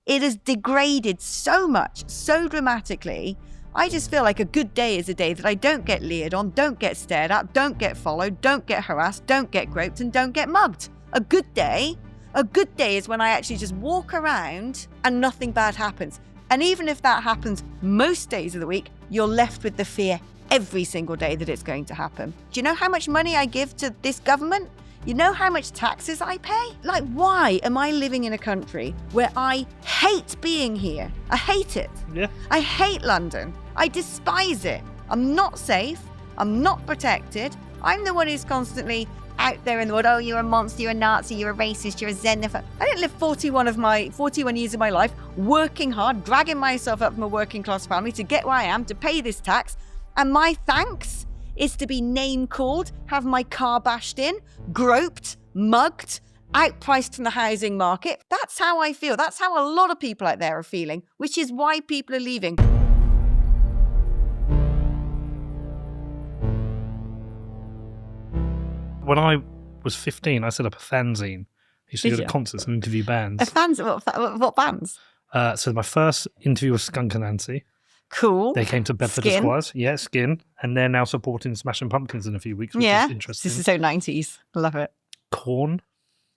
It has degraded so much, so dramatically. I just feel like a good day is a day that I don't get leered on, don't get stared at, don't get followed, don't get harassed, don't get groped, and don't get mugged. A good day is when I actually just walk around and nothing bad happens. And even if that happens most days of the week, you're left with the fear every single day that it's going to happen. Do you know how much money I give to this government? You know how much taxes I pay? Like, why am I living in a country where I hate being here? I hate it. Yeah. I hate London. I despise it. I'm not safe. I'm not protected. I'm the one who's constantly out there in the world. Oh, you're a monster, you're a Nazi, you're a racist, you're a xenophobe. I didn't live 41 years of my life working hard, dragging myself up from a working class family to get where I am, to pay this tax. And my thanks is to be name called, have my car bashed in, groped, mugged, outpriced from the housing market. That's how I feel. That's how a lot of people out there are feeling, which is why people are leaving. When I was 15, I set up a fanzine. I used to go to concerts and interview bands. A fanzine? What bands? So my first interview was Skunk Anansie. Cool. They came to Bedford Skin. Esquires. Yeah, Skin. And they're now supporting Smashing Pumpkins in a few weeks, which is interesting. This is so 90s. Love it. Corn.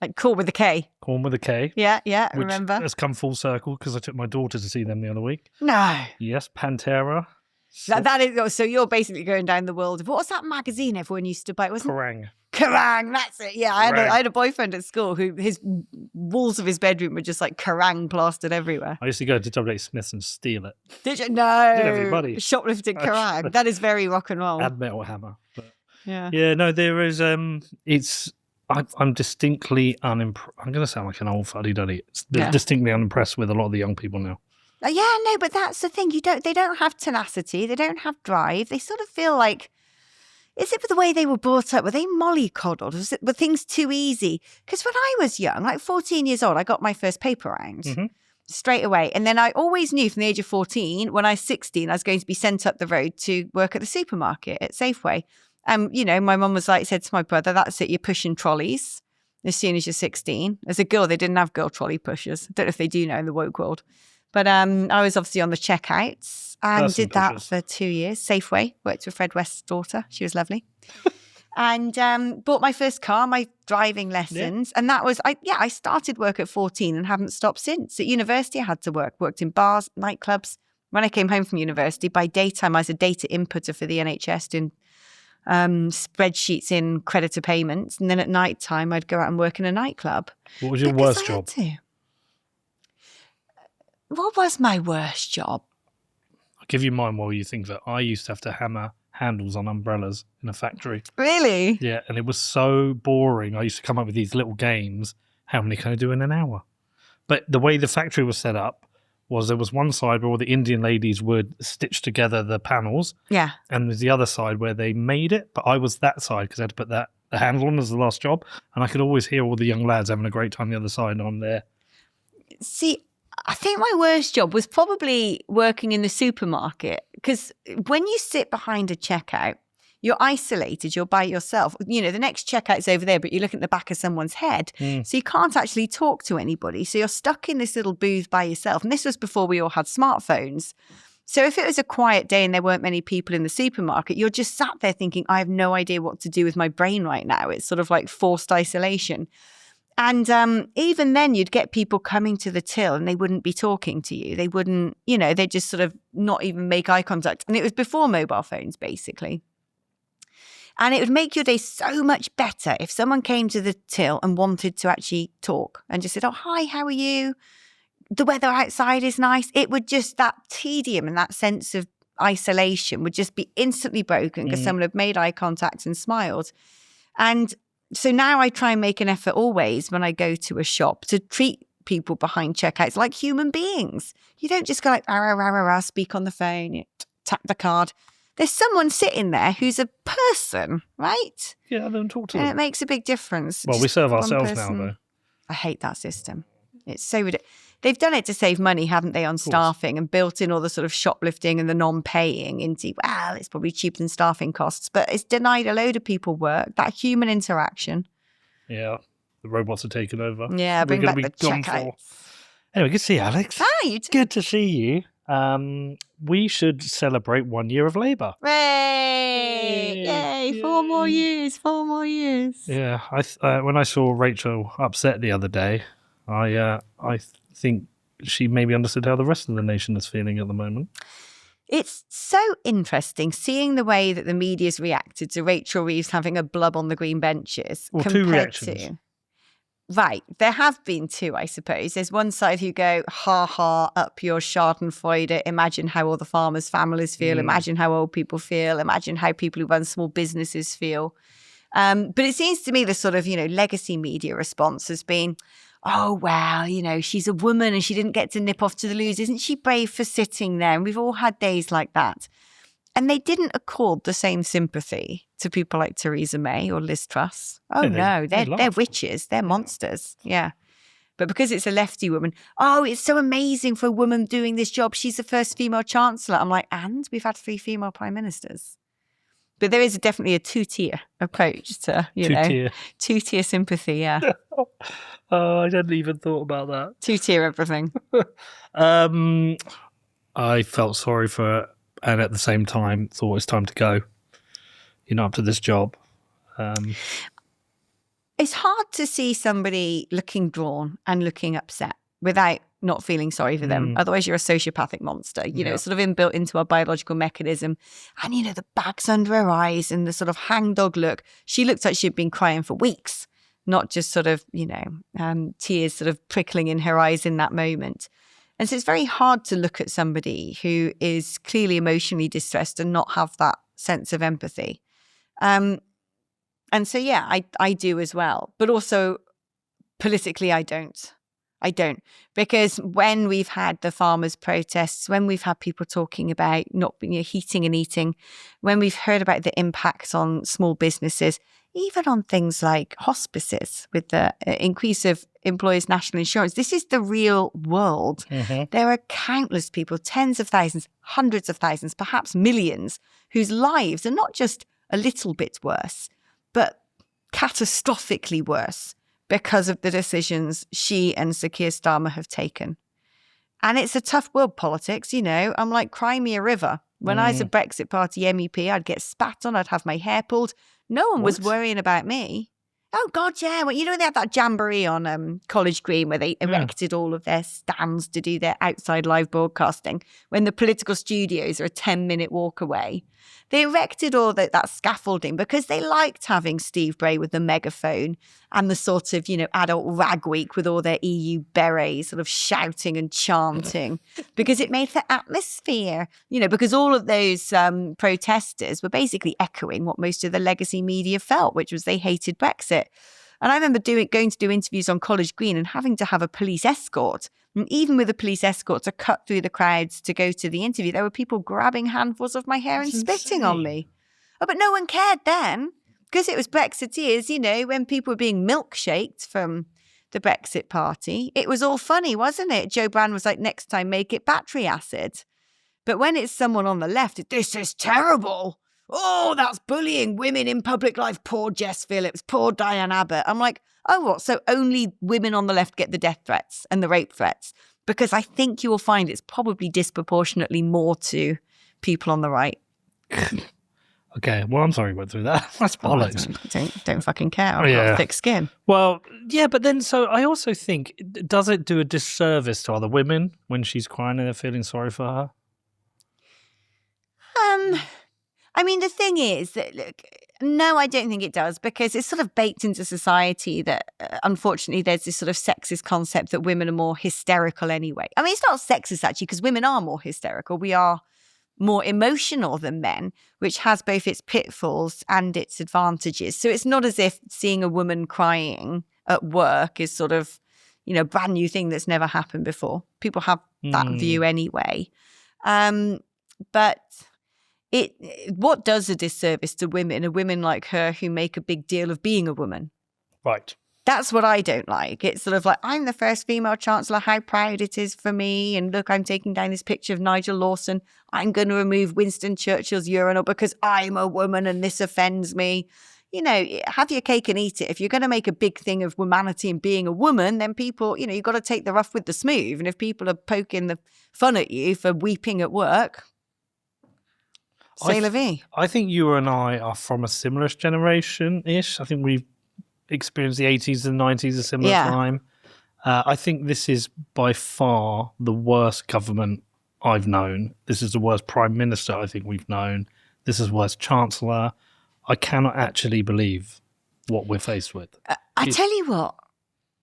Like Corn with a K. Corn with a K. Yeah, I which remember. has come full circle because I took my daughter to see them the other week. No. Yes, Pantera. That is, so you're basically going down the world of, what was that magazine everyone used to buy? Wasn't Kerrang. Kerrang, that's it. Yeah, I had a boyfriend at school who his walls of his bedroom were just like Kerrang plastered everywhere. I used to go to W. Smith's and steal it. Did you? No. Did everybody? Shoplifting Kerrang. That is very rock and roll. And Metal Hammer. But yeah, no, there is, I'm distinctly unimpressed. I'm going to sound like an old fuddy-duddy. Distinctly unimpressed with a lot of the young people now. Yeah, no, but that's the thing. They don't have tenacity. They don't have drive. They sort of feel like, is it the way they were brought up? Were they mollycoddled? Were things too easy? Because when I was young, like 14 years old, I got my first paper round straight away. And then I always knew from the age of 14, when I was 16, I was going to be sent up the road to work at the supermarket at Safeway. My mum was like, said to my brother, that's it, you're pushing trolleys as soon as you're 16. As a girl, they didn't have girl trolley pushers. I don't know if they do now in the woke world. But I was obviously on the checkouts and did that for 2 years. Safeway, worked with Fred West's daughter. She was lovely. And bought my first car, my driving lessons. Yeah. And that was, I started work at 14 and haven't stopped since. At university, I had to worked in bars, nightclubs. When I came home from university, by daytime, I was a data inputter for the NHS doing spreadsheets in creditor payments. And then at nighttime, I'd go out and work in a nightclub. What was your worst job? What was my worst job? I'll give you mine while you think that. I used to have to hammer handles on umbrellas in a factory. Really? Yeah, and it was so boring. I used to come up with these little games. How many can I do in an hour? But the way the factory was set up was there was one side where all the Indian ladies would stitch together the panels. Yeah. And there's the other side where they made it. But I was that side because I had to put the handle on as the last job. And I could always hear all the young lads having a great time the other side and I'm there. See, I think my worst job was probably working in the supermarket because when you sit behind a checkout, you're isolated, you're by yourself. You know, the next checkout's over there, but you look at the back of someone's head. So you can't actually talk to anybody. So you're stuck in this little booth by yourself. And this was before we all had smartphones. So if it was a quiet day and there weren't many people in the supermarket, you're just sat there thinking, I have no idea what to do with my brain right now. It's sort of like forced isolation. And even then, you'd get people coming to the till and they wouldn't be talking to you. They wouldn't, they'd just sort of not even make eye contact. And it was before mobile phones, basically. And it would make your day so much better if someone came to the till and wanted to actually talk and just said, oh, hi, how are you? The weather outside is nice. It would just, that tedium and that sense of isolation would just be instantly broken because someone had made eye contact and smiled. And so now I try and make an effort always when I go to a shop to treat people behind checkouts like human beings. You don't just go like, speak on the phone, you tap the card. There's someone sitting there who's a person, right? Yeah, then talk to them. And it makes a big difference. Well, we serve ourselves now, though. I hate that system. It's so ridiculous. They've done it to save money, haven't they, on staffing and built in all the sort of shoplifting and the non-paying into, well, it's probably cheaper than staffing costs, but it's denied a load of people work, that human interaction. Yeah, the robots are taking over. Yeah, bring back the checkouts. Anyway, good to see you, Alex. Ah, you too. Good to see you. We should celebrate 1 year of Labour. Yay! Yay! 4 more years. 4 more years. Yeah, when I saw Rachel upset the other day, I think she maybe understood how the rest of the nation is feeling at the moment. It's so interesting seeing the way that the media's reacted to Rachel Reeves having a blub on the green benches. Well, compared 2 reactions. Right. There have been 2, I suppose. There's one side who go, ha ha, up your schadenfreude. Imagine how all the farmers' families feel. Imagine how old people feel. Imagine how people who run small businesses feel. But it seems to me the sort of, legacy media response has been, oh, well, she's a woman and she didn't get to nip off to the loo. Isn't she brave for sitting there? And we've all had days like that. And they didn't accord the same sympathy to people like Theresa May or Liz Truss. Oh, no, they're witches. They're monsters. Yeah. But because it's a lefty woman, oh, it's so amazing for a woman doing this job. She's the first female chancellor. I'm like, and we've had 3 female prime ministers. But there is definitely a 2-tier approach to, 2-tier sympathy, yeah. Oh, I hadn't even thought about that. 2-tier everything. I felt sorry for her, and at the same time thought it's time to go. You're not up to this job. It's hard to see somebody looking drawn and looking upset without not feeling sorry for them. Otherwise, you're a sociopathic monster. It's sort of inbuilt into our biological mechanism. And, the bags under her eyes and the sort of hangdog look. She looked like she'd been crying for weeks, not just sort of, tears sort of prickling in her eyes in that moment. And so it's very hard to look at somebody who is clearly emotionally distressed and not have that sense of empathy. And so, yeah, I do as well. But also politically, I don't. Because when we've had the farmers' protests, when we've had people talking about not heating and eating, when we've heard about the impact on small businesses, even on things like hospices with the increase of employers' national insurance, this is the real world. There are countless people, tens of thousands, hundreds of thousands, perhaps millions, whose lives are not just a little bit worse, but catastrophically worse because of the decisions she and Sir Keir Starmer have taken. And it's a tough world, politics, I'm like, cry me a river. When I was a Brexit Party MEP, I'd get spat on, I'd have my hair pulled. No one was worrying about me. Oh, God, yeah. Well, they had that jamboree on College Green where they erected all of their stands to do their outside live broadcasting when the political studios are a 10-minute walk away. They erected all that scaffolding because they liked having Steve Bray with the megaphone and the sort of, adult rag week with all their EU berets sort of shouting and chanting because it made for atmosphere, because all of those protesters were basically echoing what most of the legacy media felt, which was they hated Brexit. And I remember going to do interviews on College Green and having to have a police escort. And even with a police escort to cut through the crowds to go to the interview, there were people grabbing handfuls of my hair and spitting on me. Oh, but no one cared then because it was Brexiteers, when people were being milkshaked from the Brexit Party. It was all funny, wasn't it? Joe Brand was like, next time, make it battery acid. But when it's someone on the left, this is terrible. Oh, that's bullying women in public life. Poor Jess Phillips, poor Diane Abbott. I'm like, oh, what? So only women on the left get the death threats and the rape threats? Because I think you will find it's probably disproportionately more to people on the right. Okay, well, I'm sorry you went through that. That's bollocks. Don't fucking care. I've got thick skin. Well, yeah, but then so I also think, does it do a disservice to other women when she's crying and they're feeling sorry for her? I mean, the thing is that, look, no, I don't think it does because it's sort of baked into society that, unfortunately, there's this sort of sexist concept that women are more hysterical anyway. I mean, it's not sexist, actually, because women are more hysterical. We are more emotional than men, which has both its pitfalls and its advantages. So it's not as if seeing a woman crying at work is sort of, a brand new thing that's never happened before. People have that view anyway. But what does a disservice to women, are women like her who make a big deal of being a woman? Right. That's what I don't like. It's sort of like, I'm the first female chancellor, how proud it is for me. And look, I'm taking down this picture of Nigel Lawson. I'm going to remove Winston Churchill's urinal because I'm a woman and this offends me. have your cake and eat it. If you're going to make a big thing of womanity and being a woman, then people, you've got to take the rough with the smooth. And if people are poking the fun at you for weeping at work, c'est la vie. I think you and I are from a similar generation-ish. I think we've experienced the 80s and 90s, a similar time. I think this is by far the worst government I've known. This is the worst prime minister I think we've known. This is the worst chancellor. I cannot actually believe what we're faced with. I tell you what,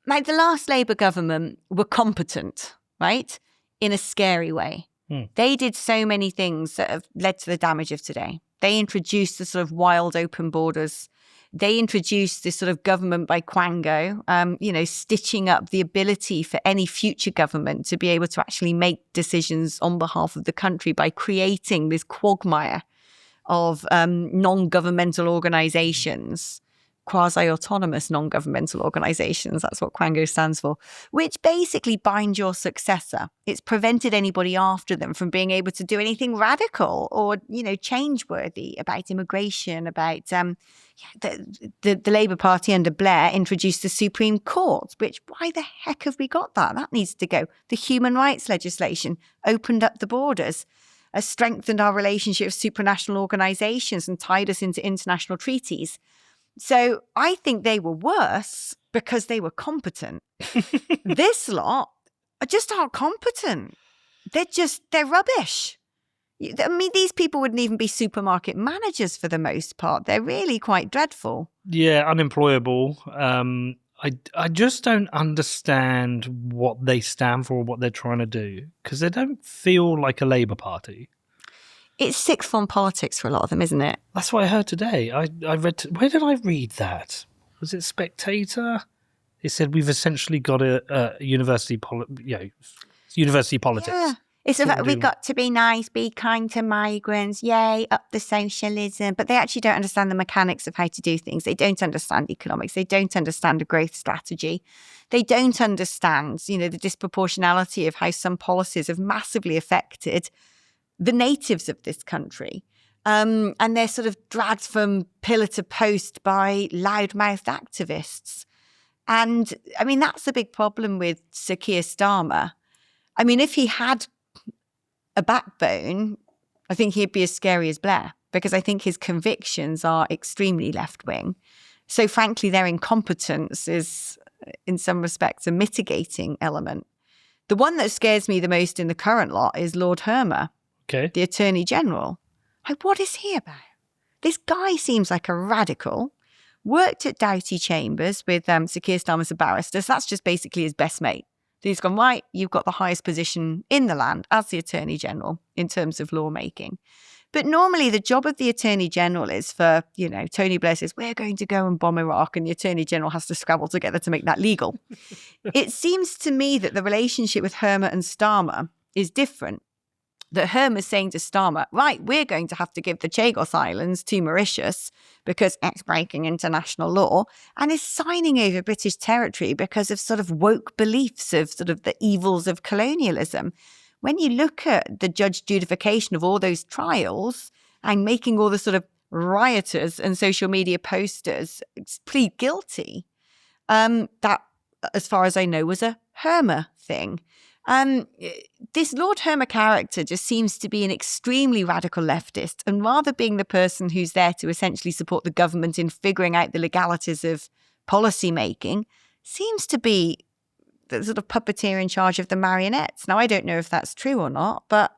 like the last Labour government were competent, right? In a scary way. They did so many things that have led to the damage of today. They introduced the sort of wild open borders. They introduced this sort of government by Quango, stitching up the ability for any future government to be able to actually make decisions on behalf of the country by creating this quagmire of non-governmental organizations, quasi-autonomous non-governmental organizations, that's what Quango stands for, which basically bind your successor. It's prevented anybody after them from being able to do anything radical or, change-worthy about immigration, about the Labour Party under Blair introduced the Supreme Court, which why the heck have we got that? That needs to go. The human rights legislation opened up the borders, has strengthened our relationship with supranational organizations and tied us into international treaties. So I think they were worse because they were competent. This lot just aren't competent. They're rubbish. I mean, these people wouldn't even be supermarket managers for the most part. They're really quite dreadful. Yeah, unemployable. I just don't understand what they stand for or what they're trying to do because they don't feel like a Labour Party. It's sixth form politics for a lot of them, isn't it? That's what I heard today. I read. Where did I read that? Was it Spectator? It said we've essentially got a university politics. Yeah. It's about we've got to be nice, be kind to migrants, yay, up the socialism. But they actually don't understand the mechanics of how to do things. They don't understand economics. They don't understand a growth strategy. They don't understand, the disproportionality of how some policies have massively affected the natives of this country. And they're sort of dragged from pillar to post by loudmouthed activists. And I mean, that's the big problem with Sir Keir Starmer. I mean, if he had a backbone, I think he'd be as scary as Blair because I think his convictions are extremely left-wing. So frankly, their incompetence is, in some respects, a mitigating element. The one that scares me the most in the current lot is Lord Hermer, the Attorney General. Like, what is he about? This guy seems like a radical, worked at Doughty Chambers with Sir Keir Starmer as a barrister, so that's just basically his best mate. He's gone, right, you've got the highest position in the land as the Attorney General in terms of lawmaking. But normally the job of the Attorney General is for, Tony Blair says, we're going to go and bomb Iraq, and the Attorney General has to scrabble together to make that legal. It seems to me that the relationship with Hermer and Starmer is different. That Hermer's saying to Starmer, right, we're going to have to give the Chagos Islands to Mauritius because it's breaking international law, and is signing over British territory because of sort of woke beliefs of sort of the evils of colonialism. When you look at the judge judification of all those trials and making all the sort of rioters and social media posters plead guilty, that, as far as I know, was a Hermer thing. This Lord Hermer character just seems to be an extremely radical leftist, and rather being the person who's there to essentially support the government in figuring out the legalities of policy making, seems to be the sort of puppeteer in charge of the marionettes. Now, I don't know if that's true or not, but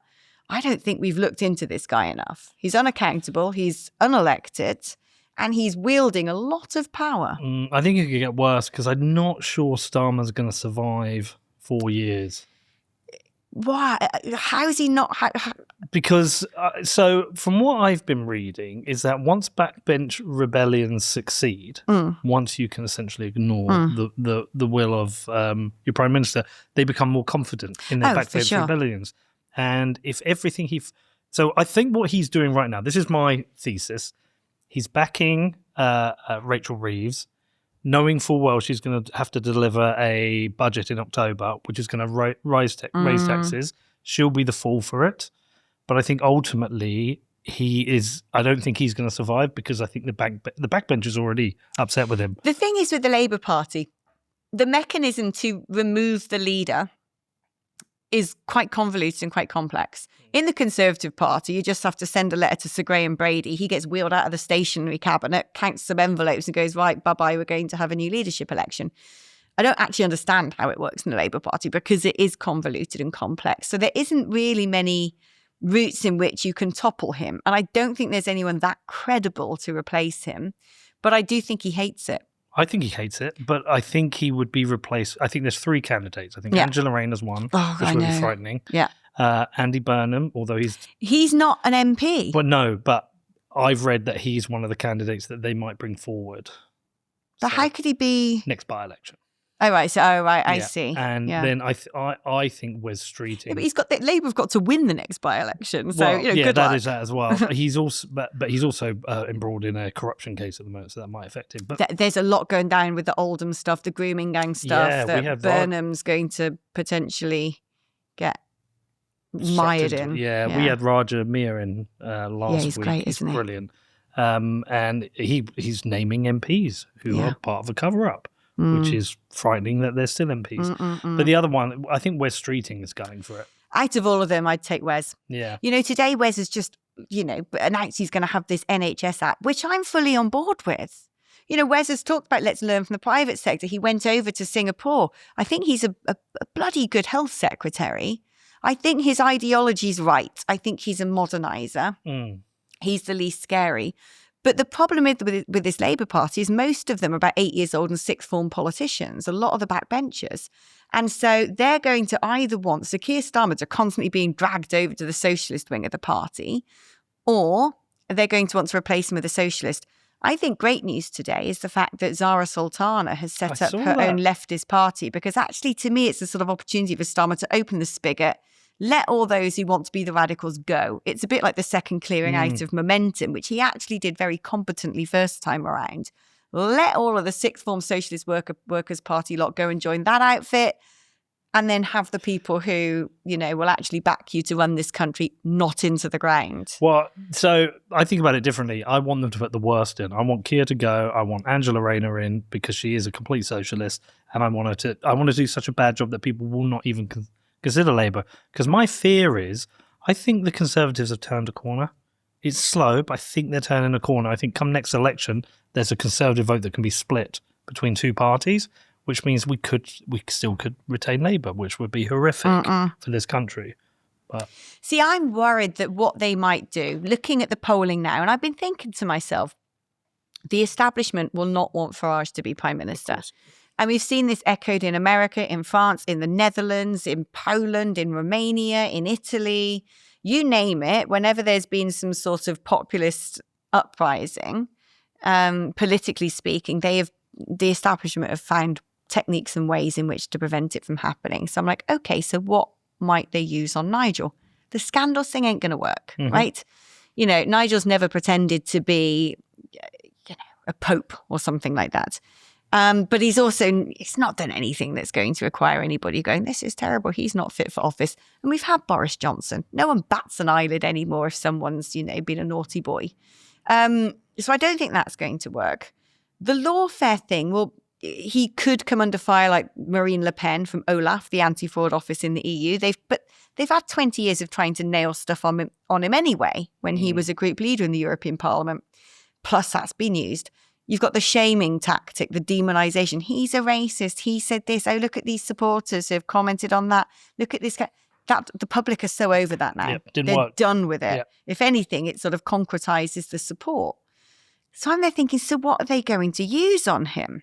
I don't think we've looked into this guy enough. He's unaccountable, he's unelected, and he's wielding a lot of power. I think it could get worse because I'm not sure Starmer's going to survive 4 years. Why? How is he not? Because, so from what I've been reading, is that once backbench rebellions succeed, once you can essentially ignore the will of your prime minister, they become more confident in their backbench rebellions. And if everything so I think what he's doing right now, this is my thesis, he's backing Rachel Reeves, knowing full well she's going to have to deliver a budget in October, which is going to raise taxes. She'll be the fool for it. But I think ultimately I don't think he's going to survive, because I think the backbench is already upset with him. The thing is with the Labour Party, the mechanism to remove the leader is quite convoluted and quite complex. In the Conservative Party, you just have to send a letter to Sir Graham Brady. He gets wheeled out of the stationary cabinet, counts some envelopes and goes, right, bye-bye, we're going to have a new leadership election. I don't actually understand how it works in the Labour Party, because it is convoluted and complex. So there isn't really many routes in which you can topple him. And I don't think there's anyone that credible to replace him. But I do think he hates it. I think he hates it, but I think he would be replaced. I think there's 3 candidates. I think Angela Rayner's one, which would be frightening. Yeah. Andy Burnham, although he's not an MP. Well, no, but I've read that he's one of the candidates that they might bring forward. But how could he be next by-election? Oh, right. So, I see. And then I think Wes Streeting. Yeah, but he's got Labour have got to win the next by-election. So, well, good luck. Is that as well. He's also, but he's also embroiled in a corruption case at the moment, so that might affect him. But there's a lot going down with the Oldham stuff, the grooming gang stuff that Burnham's going to potentially get mired in. Yeah, we had Raja Mir in last he's week. Great, he's isn't he? Brilliant. And he's naming MPs who are part of a cover-up. Which is frightening that they're still MPs. But the other one, I think Wes Streeting is going for it. Out of all of them, I'd take Wes. Yeah. Today Wes has just, announced he's going to have this NHS app, which I'm fully on board with. Wes has talked about let's learn from the private sector. He went over to Singapore. I think he's a bloody good health secretary. I think his ideology's right. I think he's a moderniser. He's the least scary. But the problem with this Labour Party is most of them are about 8 years old and sixth form politicians, a lot of the backbenchers. And so they're going to either want, so Keir Starmer are constantly being dragged over to the socialist wing of the party, or they're going to want to replace him with a socialist. I think great news today is the fact that Zara Sultana has set up her own leftist party, because actually to me it's a sort of opportunity for Starmer to open the spigot, let all those who want to be the radicals go. It's a bit like the second clearing out of Momentum, which he actually did very competently first time around. Let all of the sixth form socialist workers party lot go and join that outfit, and then have the people who, will actually back you to run this country not into the ground. Well, so I think about it differently. I want them to put the worst in. I want Keir to go. I want Angela Rayner in, because she is a complete socialist, and I want to do such a bad job that people will not even consider Labour. Because my fear is, I think the Conservatives have turned a corner. It's slow, but I think they're turning a corner. I think come next election, there's a Conservative vote that can be split between 2 parties, which means we still could retain Labour, which would be horrific for this country. But see, I'm worried that what they might do, looking at the polling now, and I've been thinking to myself, the establishment will not want Farage to be Prime Minister. And we've seen this echoed in America, in France, in the Netherlands, in Poland, in Romania, in Italy, you name it. Whenever there's been some sort of populist uprising, politically speaking, the establishment have found techniques and ways in which to prevent it from happening. So I'm like, okay, so what might they use on Nigel? The scandal thing ain't going to work, right? Nigel's never pretended to be, a pope or something like that. But he's not done anything that's going to require anybody going, this is terrible, he's not fit for office. And we've had Boris Johnson. No one bats an eyelid anymore if someone's, been a naughty boy. So I don't think that's going to work. The lawfare thing, well, he could come under fire like Marine Le Pen from OLAF, the anti-fraud office in the EU. They've had 20 years of trying to nail stuff on him anyway when he was a group leader in the European Parliament. Plus that's been used. You've got the shaming tactic, the demonization. He's a racist. He said this. Oh, look at these supporters who have commented on that. Look at this guy. That the public are so over that now. They're done with it. Yep. If anything, it sort of concretizes the support. So I'm there thinking, so what are they going to use on him?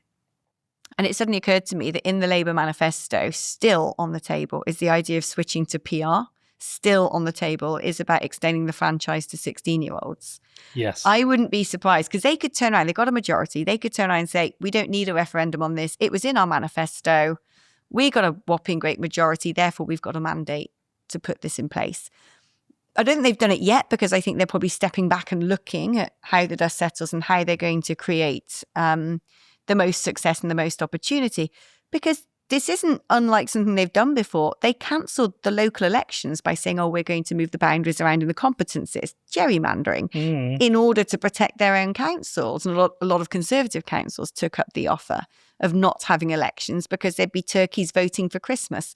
And it suddenly occurred to me that in the Labour manifesto, still on the table is the idea of switching to PR. Still on the table is about extending the franchise to 16-year-olds. Yes. I wouldn't be surprised, because they could turn around, they've got a majority, they could turn around and say, we don't need a referendum on this. It was in our manifesto. We got a whopping great majority, therefore we've got a mandate to put this in place. I don't think they've done it yet, because I think they're probably stepping back and looking at how the dust settles and how they're going to create the most success and the most opportunity. Because this isn't unlike something they've done before. They cancelled the local elections by saying, we're going to move the boundaries around in the competencies, gerrymandering, in order to protect their own councils. And a lot of Conservative councils took up the offer of not having elections because there'd be turkeys voting for Christmas.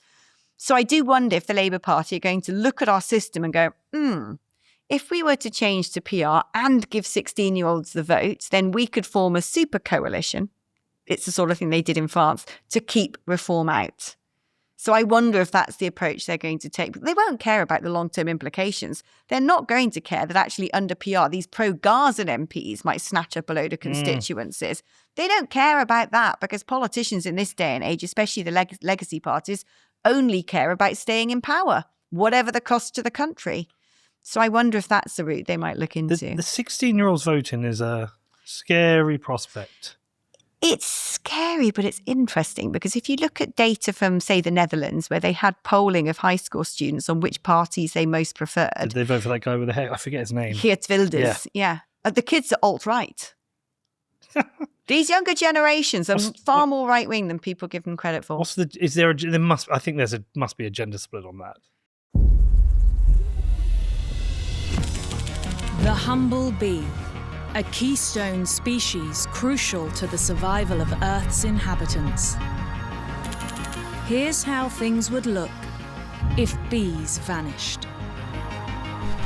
So I do wonder if the Labour Party are going to look at our system and go, if we were to change to PR and give 16-year-olds the vote, then we could form a super coalition. It's the sort of thing they did in France to keep reform out. So I wonder if that's the approach they're going to take. But they won't care about the long-term implications. They're not going to care that actually under PR, these pro-Gaza MPs might snatch up a load of constituencies. They don't care about that because politicians in this day and age, especially the legacy parties, only care about staying in power, whatever the cost to the country. So I wonder if that's the route they might look into. The 16-year-olds voting is a scary prospect. It's scary, but it's interesting because if you look at data from, say, the Netherlands, where they had polling of high school students on which parties they most preferred. Did they vote for that guy with the hair? I forget his name. Geert Wilders, yeah. The kids are alt-right. These younger generations are far more right-wing than people give them credit for. Must be a gender split on that. The humble bee. A keystone species crucial to the survival of Earth's inhabitants. Here's how things would look if bees vanished.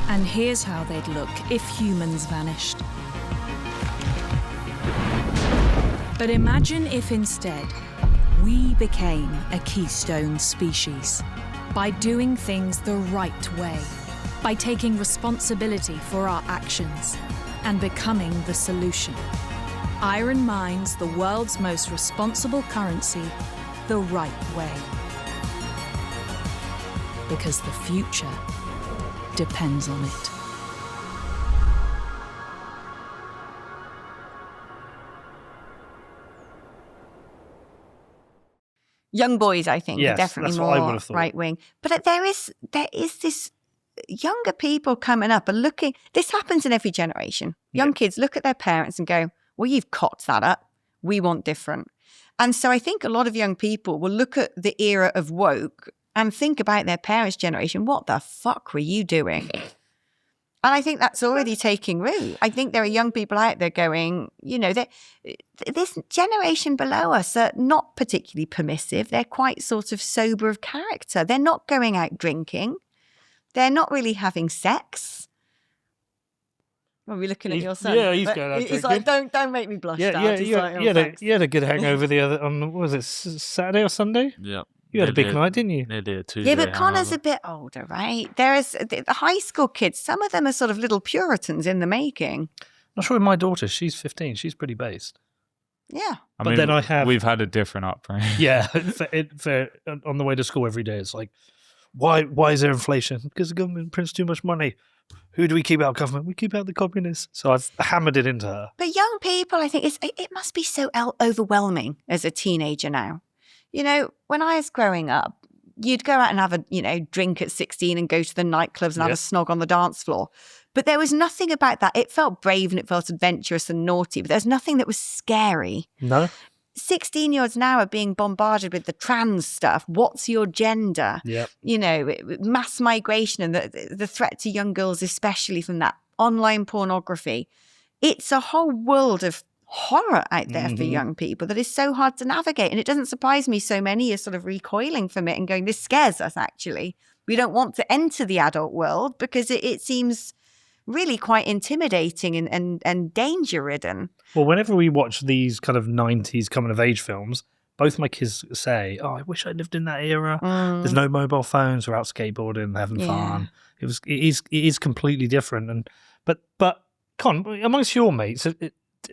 And here's how they'd look if humans vanished. But imagine if instead we became a keystone species by doing things the right way, by taking responsibility for our actions and becoming the solution. Iron mines the world's most responsible currency the right way. Because the future depends on it. Young boys, I think, yes, are definitely more right-wing. But there is this younger people coming up and looking. This happens in every generation. Young kids look at their parents and go, well, you've cocked that up. We want different. And so I think a lot of young people will look at the era of woke and think about their parents' generation. What the fuck were you doing? And I think that's already taking root. I think there are young people out there going, this generation below us are not particularly permissive. They're quite sort of sober of character. They're not going out drinking. They're not really having sex. Are we looking at your son? Yeah, he's going out drinking. He's like, don't make me blush, Dad. You had a good hangover what was it, Saturday or Sunday? Yeah. You had a big night, didn't you? Nearly a Tuesday. Yeah, but Connor's a bit older, right? There is the high school kids. Some of them are sort of little Puritans in the making. Not sure with my daughter. She's 15. She's pretty based. Yeah. We've had a different upbringing. Yeah. On the way to school every day, it's like, why is there inflation? Because the government prints too much money. Who do we keep out of government? We keep out the communists. So I've hammered it into her. But young people, I think it must be so overwhelming as a teenager now. When I was growing up, you'd go out and have a drink at 16 and go to the nightclubs and have a snog on the dance floor. But there was nothing about that. It felt brave and it felt adventurous and naughty, but there's nothing that was scary. No. 16-year-olds now are being bombarded with the trans stuff. What's your gender? Yep. Mass migration and the threat to young girls, especially from that online pornography. It's a whole world of horror out there for young people that is so hard to navigate. And it doesn't surprise me so many are sort of recoiling from it and going, this scares us, actually. We don't want to enter the adult world because it seems really quite intimidating and danger-ridden. Well, whenever we watch these kind of 90s coming-of-age films, both my kids say, I wish I lived in that era. There's no mobile phones. We're out skateboarding and having fun. It is completely different. But Con, amongst your mates, are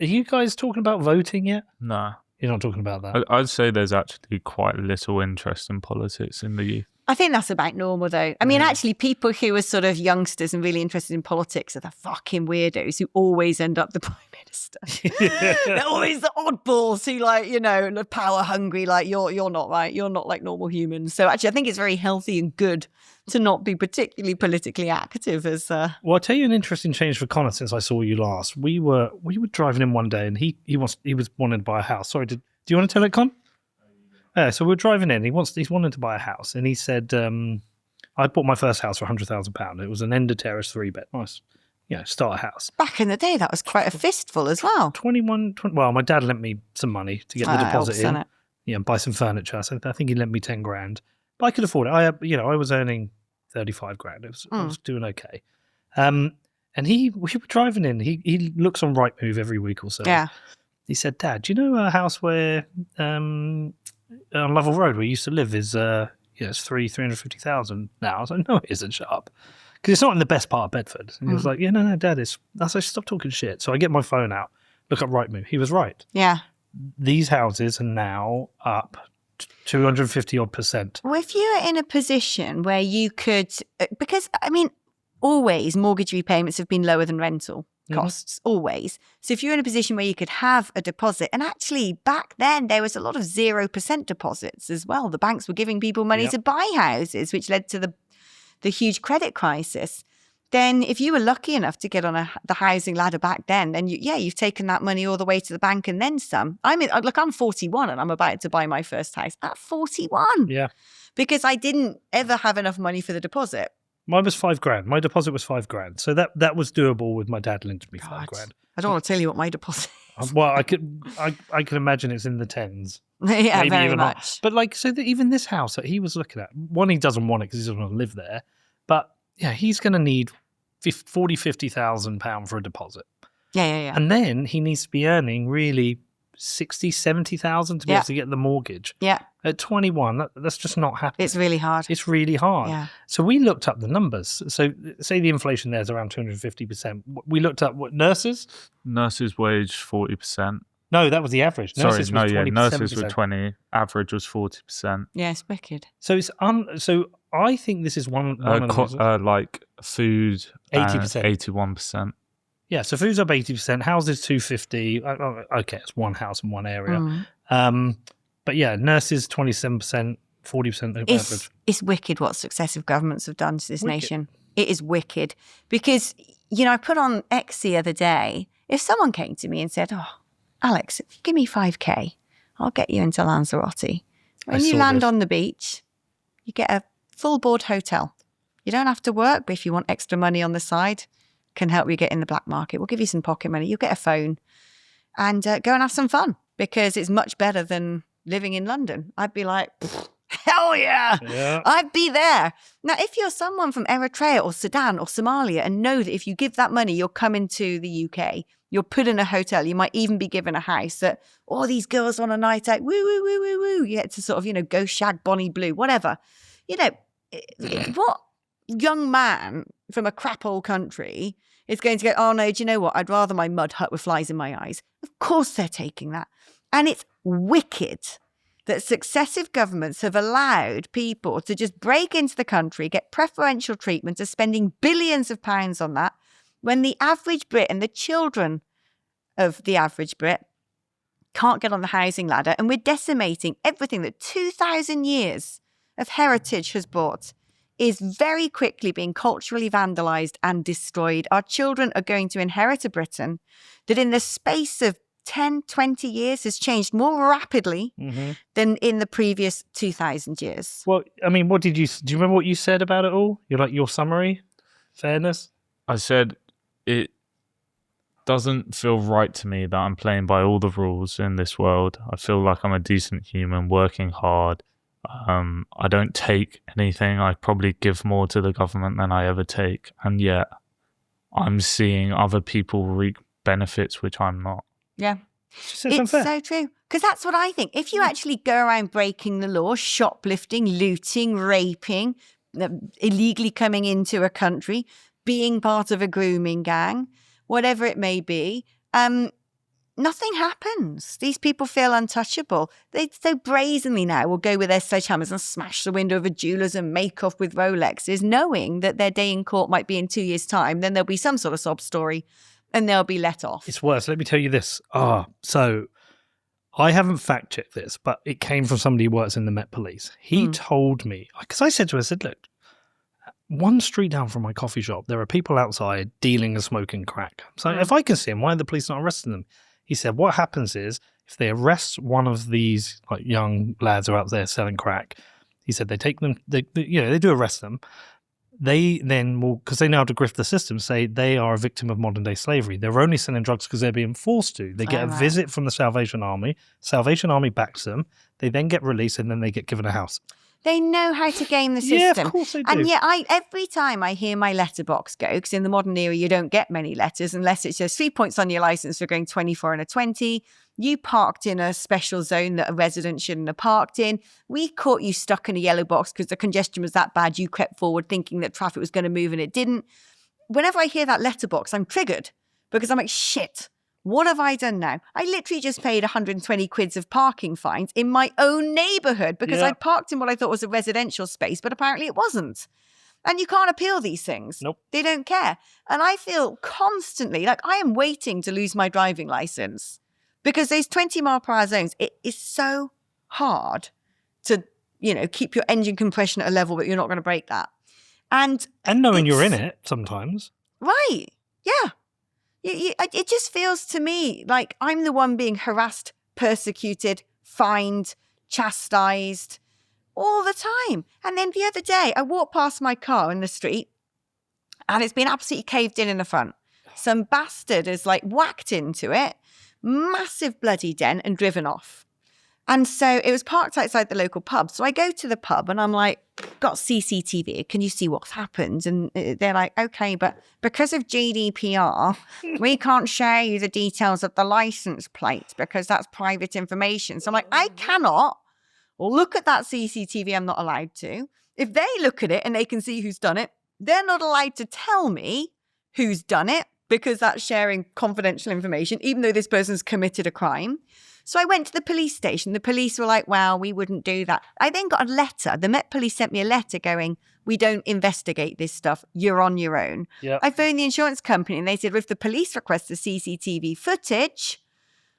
you guys talking about voting yet? No. You're not talking about that? I'd say there's actually quite little interest in politics in the youth. I think that's about normal, though. I mean, actually, people who are sort of youngsters and really interested in politics are the fucking weirdos who always end up the prime minister. They're always the oddballs who, are power hungry. Like you're not right. You're not like normal humans. So actually, I think it's very healthy and good to not be particularly politically active. Well, I'll tell you an interesting change for Connor since I saw you last. We were driving in one day, and he was wanting to buy a house. Sorry, do you want to tell it, Con? So we're driving in. He's wanting to buy a house, and he said, "I bought my first house for £100,000. It was an end of terrace 3-bed. Nice, start a house." Back in the day, that was quite a fistful as well. 20, well, my dad lent me some money to get the deposit in. It? Yeah, and buy some furniture. So I think he lent me 10 grand. But I could afford it. I was earning 35 grand. I was doing okay. And we were driving in. He looks on Rightmove every week or so. Yeah. He said, "Dad, do you know a house where on Lovell Road where you used to live is it's 350,000 now?" I was like, "No, it isn't. Shut up." Because it's not in the best part of Bedford. And he was like, "Yeah, no, Dad, that's like, stop talking shit." So I get my phone out, look up Rightmove. He was right. Yeah. These houses are now up 250 odd %. Well, if you're in a position where you could, because I mean, always mortgage repayments have been lower than rental costs, always. So if you're in a position where you could have a deposit, and actually back then there was a lot of 0% deposits as well. The banks were giving people money to buy houses, which led to the huge credit crisis. Then if you were lucky enough to get on the housing ladder back then you've taken that money all the way to the bank and then some. I mean, look, I'm 41 and I'm about to buy my first house at 41. Yeah. Because I didn't ever have enough money for the deposit. Mine was 5 grand. My deposit was 5 grand. So that was doable with my dad lending me 5 grand. I don't want to tell you what my deposit is. Well, I could imagine it's in the tens. Yeah, maybe very even much. Not. But like, so that even this house that he was looking at, one, he doesn't want it because he doesn't want to live there. But yeah, he's going to need 50,000 pound for a deposit. Yeah. And then he needs to be earning really 60, 70,000 to be able to get the mortgage. Yeah. At 21, that's just not happening. It's really hard. It's really hard. Yeah. So we looked up the numbers. So say the inflation there is around 250%. We looked up what nurses? Nurses wage 40%. No, that was the average. Nurses was 20%. Nurses were 20. Average was 40%. Yeah, it's wicked. So it's so I think this is one of the like food 80%. 81%. Yeah, so food's up 80%, houses 250. Okay, it's one house in one area. But yeah, nurses 27%, 40% average. It's wicked what successive governments have done to this nation. It is wicked. Because, I put on X the other day, if someone came to me and said, "Oh, Alex, if you give me 5k, I'll get you into Lanzarote. When you land on the beach, you get a full board hotel. You don't have to work, but if you want extra money on the side, can help you get in the black market. We'll give you some pocket money. You'll get a phone and go and have some fun because it's much better than living in London." I'd be like, hell yeah. I'd be there. Now, if you're someone from Eritrea or Sudan or Somalia and know that if you give that money, you'll come into the UK, you're put in a hotel, you might even be given a house that all these girls on a night out, woo, woo, woo, woo, woo, you get to sort of, go shag Bonnie Blue, whatever. What young man from a crap old country is going to go, "Oh no, do you know what? I'd rather my mud hut with flies in my eyes." Of course they're taking that. And it's wicked that successive governments have allowed people to just break into the country, get preferential treatment, are spending billions of pounds on that, when the average Brit and the children of the average Brit can't get on the housing ladder. And we're decimating everything that 2,000 years of heritage has brought is very quickly being culturally vandalised and destroyed. Our children are going to inherit a Britain that in the space of 10, 20 years has changed more rapidly than in the previous 2,000 years. Well, I mean, do you remember what you said about it all? Your summary? Fairness? I said it doesn't feel right to me that I'm playing by all the rules in this world. I feel like I'm a decent human, working hard. I don't take anything. I probably give more to the government than I ever take. And yet I'm seeing other people reap benefits, which I'm not. Yeah. It's unfair. So true. Because that's what I think. If you actually go around breaking the law, shoplifting, looting, raping, illegally coming into a country, being part of a grooming gang, whatever it may be, nothing happens. These people feel untouchable. They so brazenly now will go with their sledgehammers and smash the window of a jeweler's and make off with Rolexes, knowing that their day in court might be in 2 years' time. Then there'll be some sort of sob story and they'll be let off. It's worse. Let me tell you this. So I haven't fact-checked this, but it came from somebody who works in the Met Police. He told me, because I said to him, look, one street down from my coffee shop, there are people outside dealing and smoking crack. So if I can see them, why are the police not arresting them? He said, what happens is, if they arrest one of these like young lads who are out there selling crack, he said they take them, they do arrest them. They then will, because they know how to grift the system, say they are a victim of modern day slavery. They're only selling drugs because they're being forced to. They get a visit from the Salvation Army. Salvation Army backs them. They then get released and then they get given a house. They know how to game the system. Yeah, of course they do. And yet every time I hear my letterbox go, because in the modern era you don't get many letters unless it's just 3 points on your license for going 24 and a 20. You parked in a special zone that a resident shouldn't have parked in. We caught you stuck in a yellow box because the congestion was that bad. You crept forward thinking that traffic was going to move and it didn't. Whenever I hear that letterbox, I'm triggered because I'm like, shit, what have I done now? I literally just paid 120 quids of parking fines in my own neighbourhood because I'd parked in what I thought was a residential space, but apparently it wasn't. And you can't appeal these things. Nope. They don't care. And I feel constantly like I am waiting to lose my driving licence. Because those 20-mile-per-hour zones, it is so hard to, keep your engine compression at a level that you're not going to break that. And knowing you're in it sometimes. Right. Yeah. It just feels to me like I'm the one being harassed, persecuted, fined, chastised all the time. And then the other day, I walked past my car in the street and it's been absolutely caved in the front. Some bastard has whacked into it. Massive bloody dent and driven off. And so it was parked outside the local pub. So I go to the pub and I'm like, got CCTV. Can you see what's happened? And they're like, okay, but because of GDPR, we can't share you the details of the license plate because that's private information. So I'm like, I cannot look at that CCTV. I'm not allowed to. If they look at it and they can see who's done it, they're not allowed to tell me who's done it, because that's sharing confidential information, even though this person's committed a crime. So I went to the police station. The police were like, well, we wouldn't do that. I then got a letter. The Met Police sent me a letter going, we don't investigate this stuff. You're on your own. Yep. I phoned the insurance company and they said, well, if the police request the CCTV footage,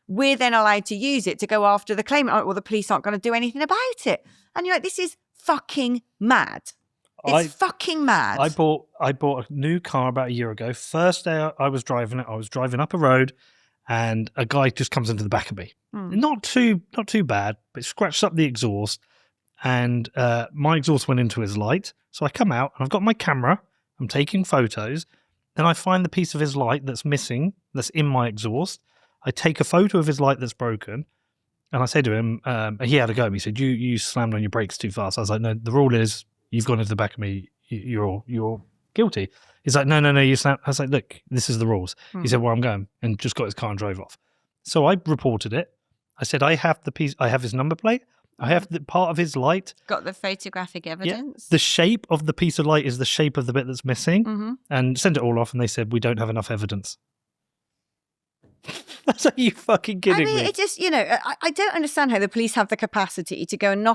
we're then allowed to use it to go after the claimant. Well, the police aren't going to do anything about it. And you're like, this is fucking mad. It's fucking mad. I bought a new car about a year ago. First day I was driving it, I was driving up a road and a guy just comes into the back of me. Not too bad, but scratched up the exhaust and my exhaust went into his light. So I come out and I've got my camera, I'm taking photos, then I find the piece of his light that's missing, that's in my exhaust. I take a photo of his light that's broken and I say to him, he had a go at me, he said, you slammed on your brakes too fast. I was like, no, the rule is, you've gone into the back of me, you're guilty. He's like, no, you slammed. I was like, look, this is the rules. He said, well, I'm going, and just got his car and drove off. So I reported it. I said, I have his number plate. I have the part of his light. Got the photographic evidence. The shape of the piece of light is the shape of the bit that's missing. And sent it all off, and they said, we don't have enough evidence. That's Are you fucking kidding me? It just, I don't understand how the police have the capacity to go and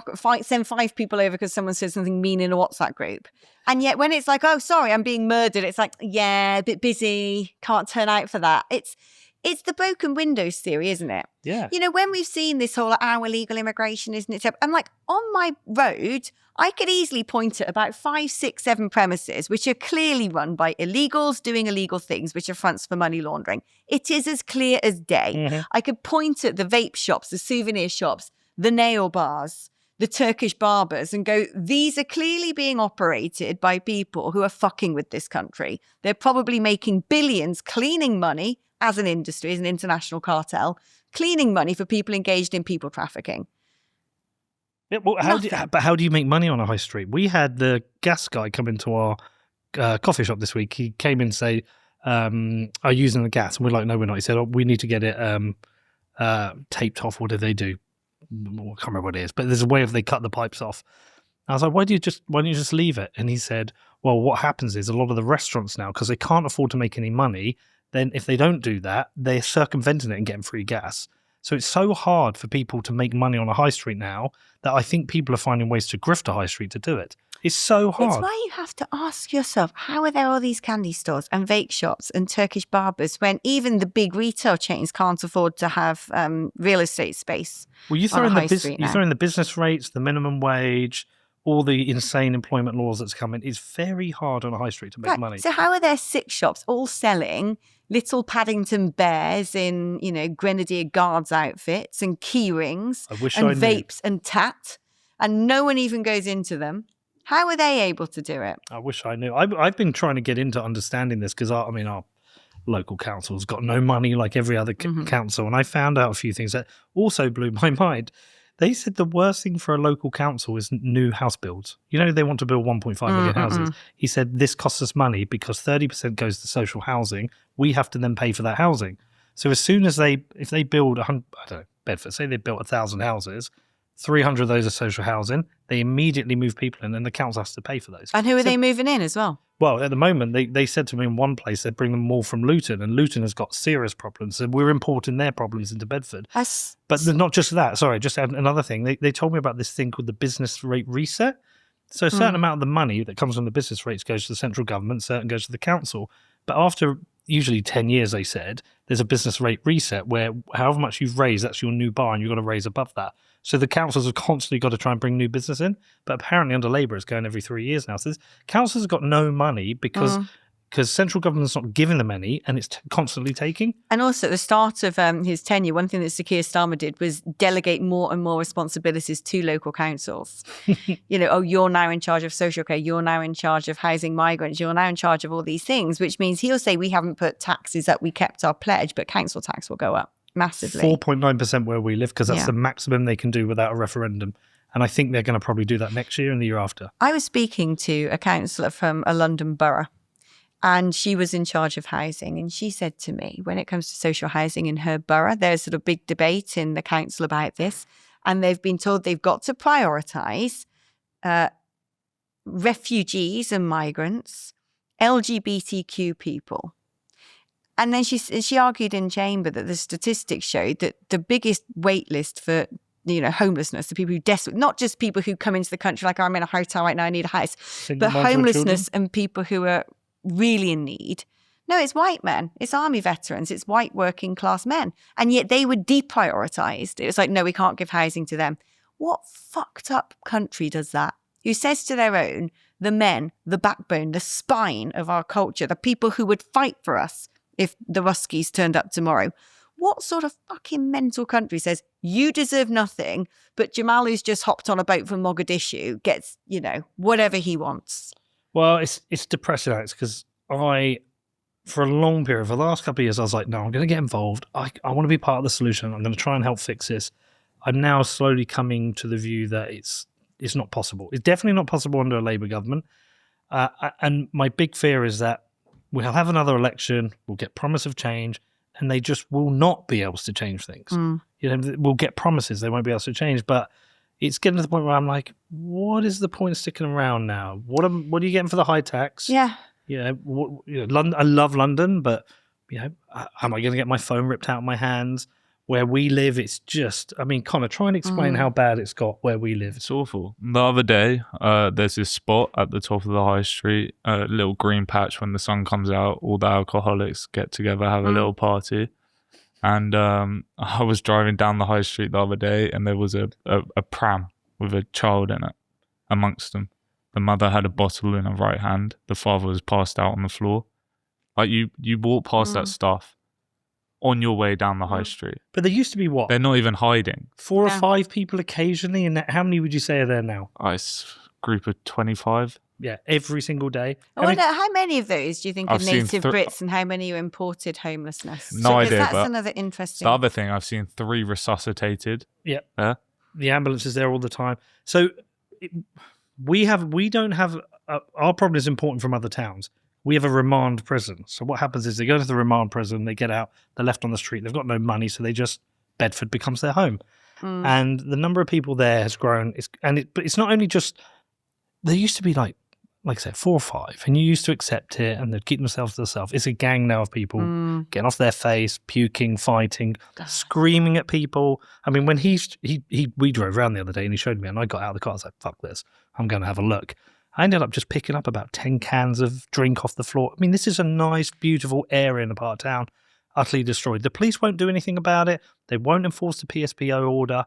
send 5 people over because someone said something mean in a WhatsApp group. And yet when it's like, oh, sorry, I'm being murdered, it's like, yeah, a bit busy, can't turn out for that. It's the broken windows theory, isn't it? Yeah. When we've seen this whole our illegal immigration, isn't it? I'm like, on my road, I could easily point at about 5, 6, 7 premises, which are clearly run by illegals doing illegal things, which are fronts for money laundering. It is as clear as day. Mm-hmm. I could point at the vape shops, the souvenir shops, the nail bars, the Turkish barbers and go, these are clearly being operated by people who are fucking with this country. They're probably making billions cleaning money as an industry, as an international cartel, cleaning money for people engaged in people trafficking. Yeah, well, how do you make money on a high street? We had the gas guy come into our coffee shop this week. He came in and say, are you using the gas? And we're like, no, we're not. He said, we need to get it taped off. What do they do? I can't remember what it is, but there's a way they cut the pipes off. I was like, why don't you just leave it? And he said, well, what happens is a lot of the restaurants now, because they can't afford to make any money, then if they don't do that, they're circumventing it and getting free gas. So it's so hard for people to make money on a high street now that I think people are finding ways to grift a high street to do it. It's so hard. It's why you have to ask yourself, how are there all these candy stores and vape shops and Turkish barbers when even the big retail chains can't afford to have real estate space? Well, you throw in the business rates, the minimum wage, all the insane employment laws that's coming, it's very hard on a high street to make money. So how are there 6 shops all selling little Paddington bears in, Grenadier Guards outfits and key rings and vapes and tat, and no one even goes into them? How are they able to do it? I wish I knew. I've been trying to get into understanding this because, our local council's got no money like every other council, and I found out a few things that also blew my mind. They said the worst thing for a local council is new house builds. They want to build 1.5 million houses. He said this costs us money because 30% goes to social housing. We have to then pay for that housing. So as soon as if they build, Bedford, say they built 1,000 houses, 300 of those are social housing, they immediately move people in and the council has to pay for those. And who are they moving in as well? Well, at the moment, they said to me in one place they'd bring them all from Luton, and Luton has got serious problems, so we're importing their problems into Bedford. But not just that. Sorry, just add another thing. They told me about this thing called the business rate reset. So a certain amount of the money that comes from the business rates goes to the central government, certain goes to the council. But after usually 10 years, they said, there's a business rate reset where however much you've raised, that's your new bar, and you've got to raise above that. So the councils have constantly got to try and bring new business in. But apparently under Labour, it's going every 3 years now. So councils have got no money because central government's not giving them any, and it's constantly taking. And also at the start of his tenure, one thing that Sir Keir Starmer did was delegate more and more responsibilities to local councils. You're now in charge of social care, you're now in charge of housing migrants, you're now in charge of all these things, which means he'll say we haven't put taxes up, we kept our pledge, but council tax will go up massively. 4.9% where we live, because that's the maximum they can do without a referendum. And I think they're going to probably do that next year and the year after. I was speaking to a councillor from a London borough, and she was in charge of housing. And she said to me, when it comes to social housing in her borough, there's sort of big debate in the council about this. And they've been told they've got to prioritise refugees and migrants, LGBTQ people. And then she argued in chamber that the statistics showed that the biggest wait list for homelessness, the people who desperate, not just people who come into the country like, I'm in a hotel right now, I need a house, but homelessness and people who are really in need. No, it's white men, it's army veterans, it's white working class men. And yet they were deprioritised. It was like, no, we can't give housing to them. What fucked up country does that? Who says to their own, the men, the backbone, the spine of our culture, the people who would fight for us if the Ruskies turned up tomorrow. What sort of fucking mental country says you deserve nothing, but Jamal, who's just hopped on a boat from Mogadishu, gets, whatever he wants? Well, it's depressing, Alex, because for a long period, for the last couple of years, I was like, no, I'm going to get involved. I want to be part of the solution. I'm going to try and help fix this. I'm now slowly coming to the view that it's not possible. It's definitely not possible under a Labour government. And my big fear is that we'll have another election, we'll get promise of change, and they just will not be able to change things. We'll get promises, they won't be able to change, but it's getting to the point where I'm like, what is the point of sticking around now? What are you getting for the high tax? Yeah. London, I love London, but am I going to get my phone ripped out of my hands? Where we live, it's just, Connor, try and explain how bad it's got where we live. It's awful. The other day, there's this spot at the top of the high street, a little green patch. When the sun comes out, all the alcoholics get together, have a little party. And I was driving down the high street the other day, and there was a pram with a child in it amongst them. The mother had a bottle in her right hand. The father was passed out on the floor. Like, you walk past that stuff on your way down the high street. But there used to be what? They're not even hiding. 4 or 5 people occasionally, and how many would you say are there now? It's a group of 25. Yeah, every single day. How many of those do you think are native Brits, and how many are imported homelessness? No idea. That's another interesting. The other thing, I've seen 3 resuscitated. Yeah. The ambulance is there all the time. So we don't have our problem is important from other towns. We have a remand prison. So what happens is they go to the remand prison, they get out, they're left on the street, they've got no money, so Bedford becomes their home. And the number of people there has grown. But it's not only just, there used to be like I said, 4 or 5, and you used to accept it, and they'd keep themselves to themselves. It's a gang now of people getting off their face, puking, fighting, screaming at people. When we drove around the other day and he showed me, and I got out of the car, I was like, fuck this, I'm going to have a look. I ended up just picking up about 10 cans of drink off the floor. This is a nice, beautiful area in the part of town, utterly destroyed. The police won't do anything about it. They won't enforce the PSPO order.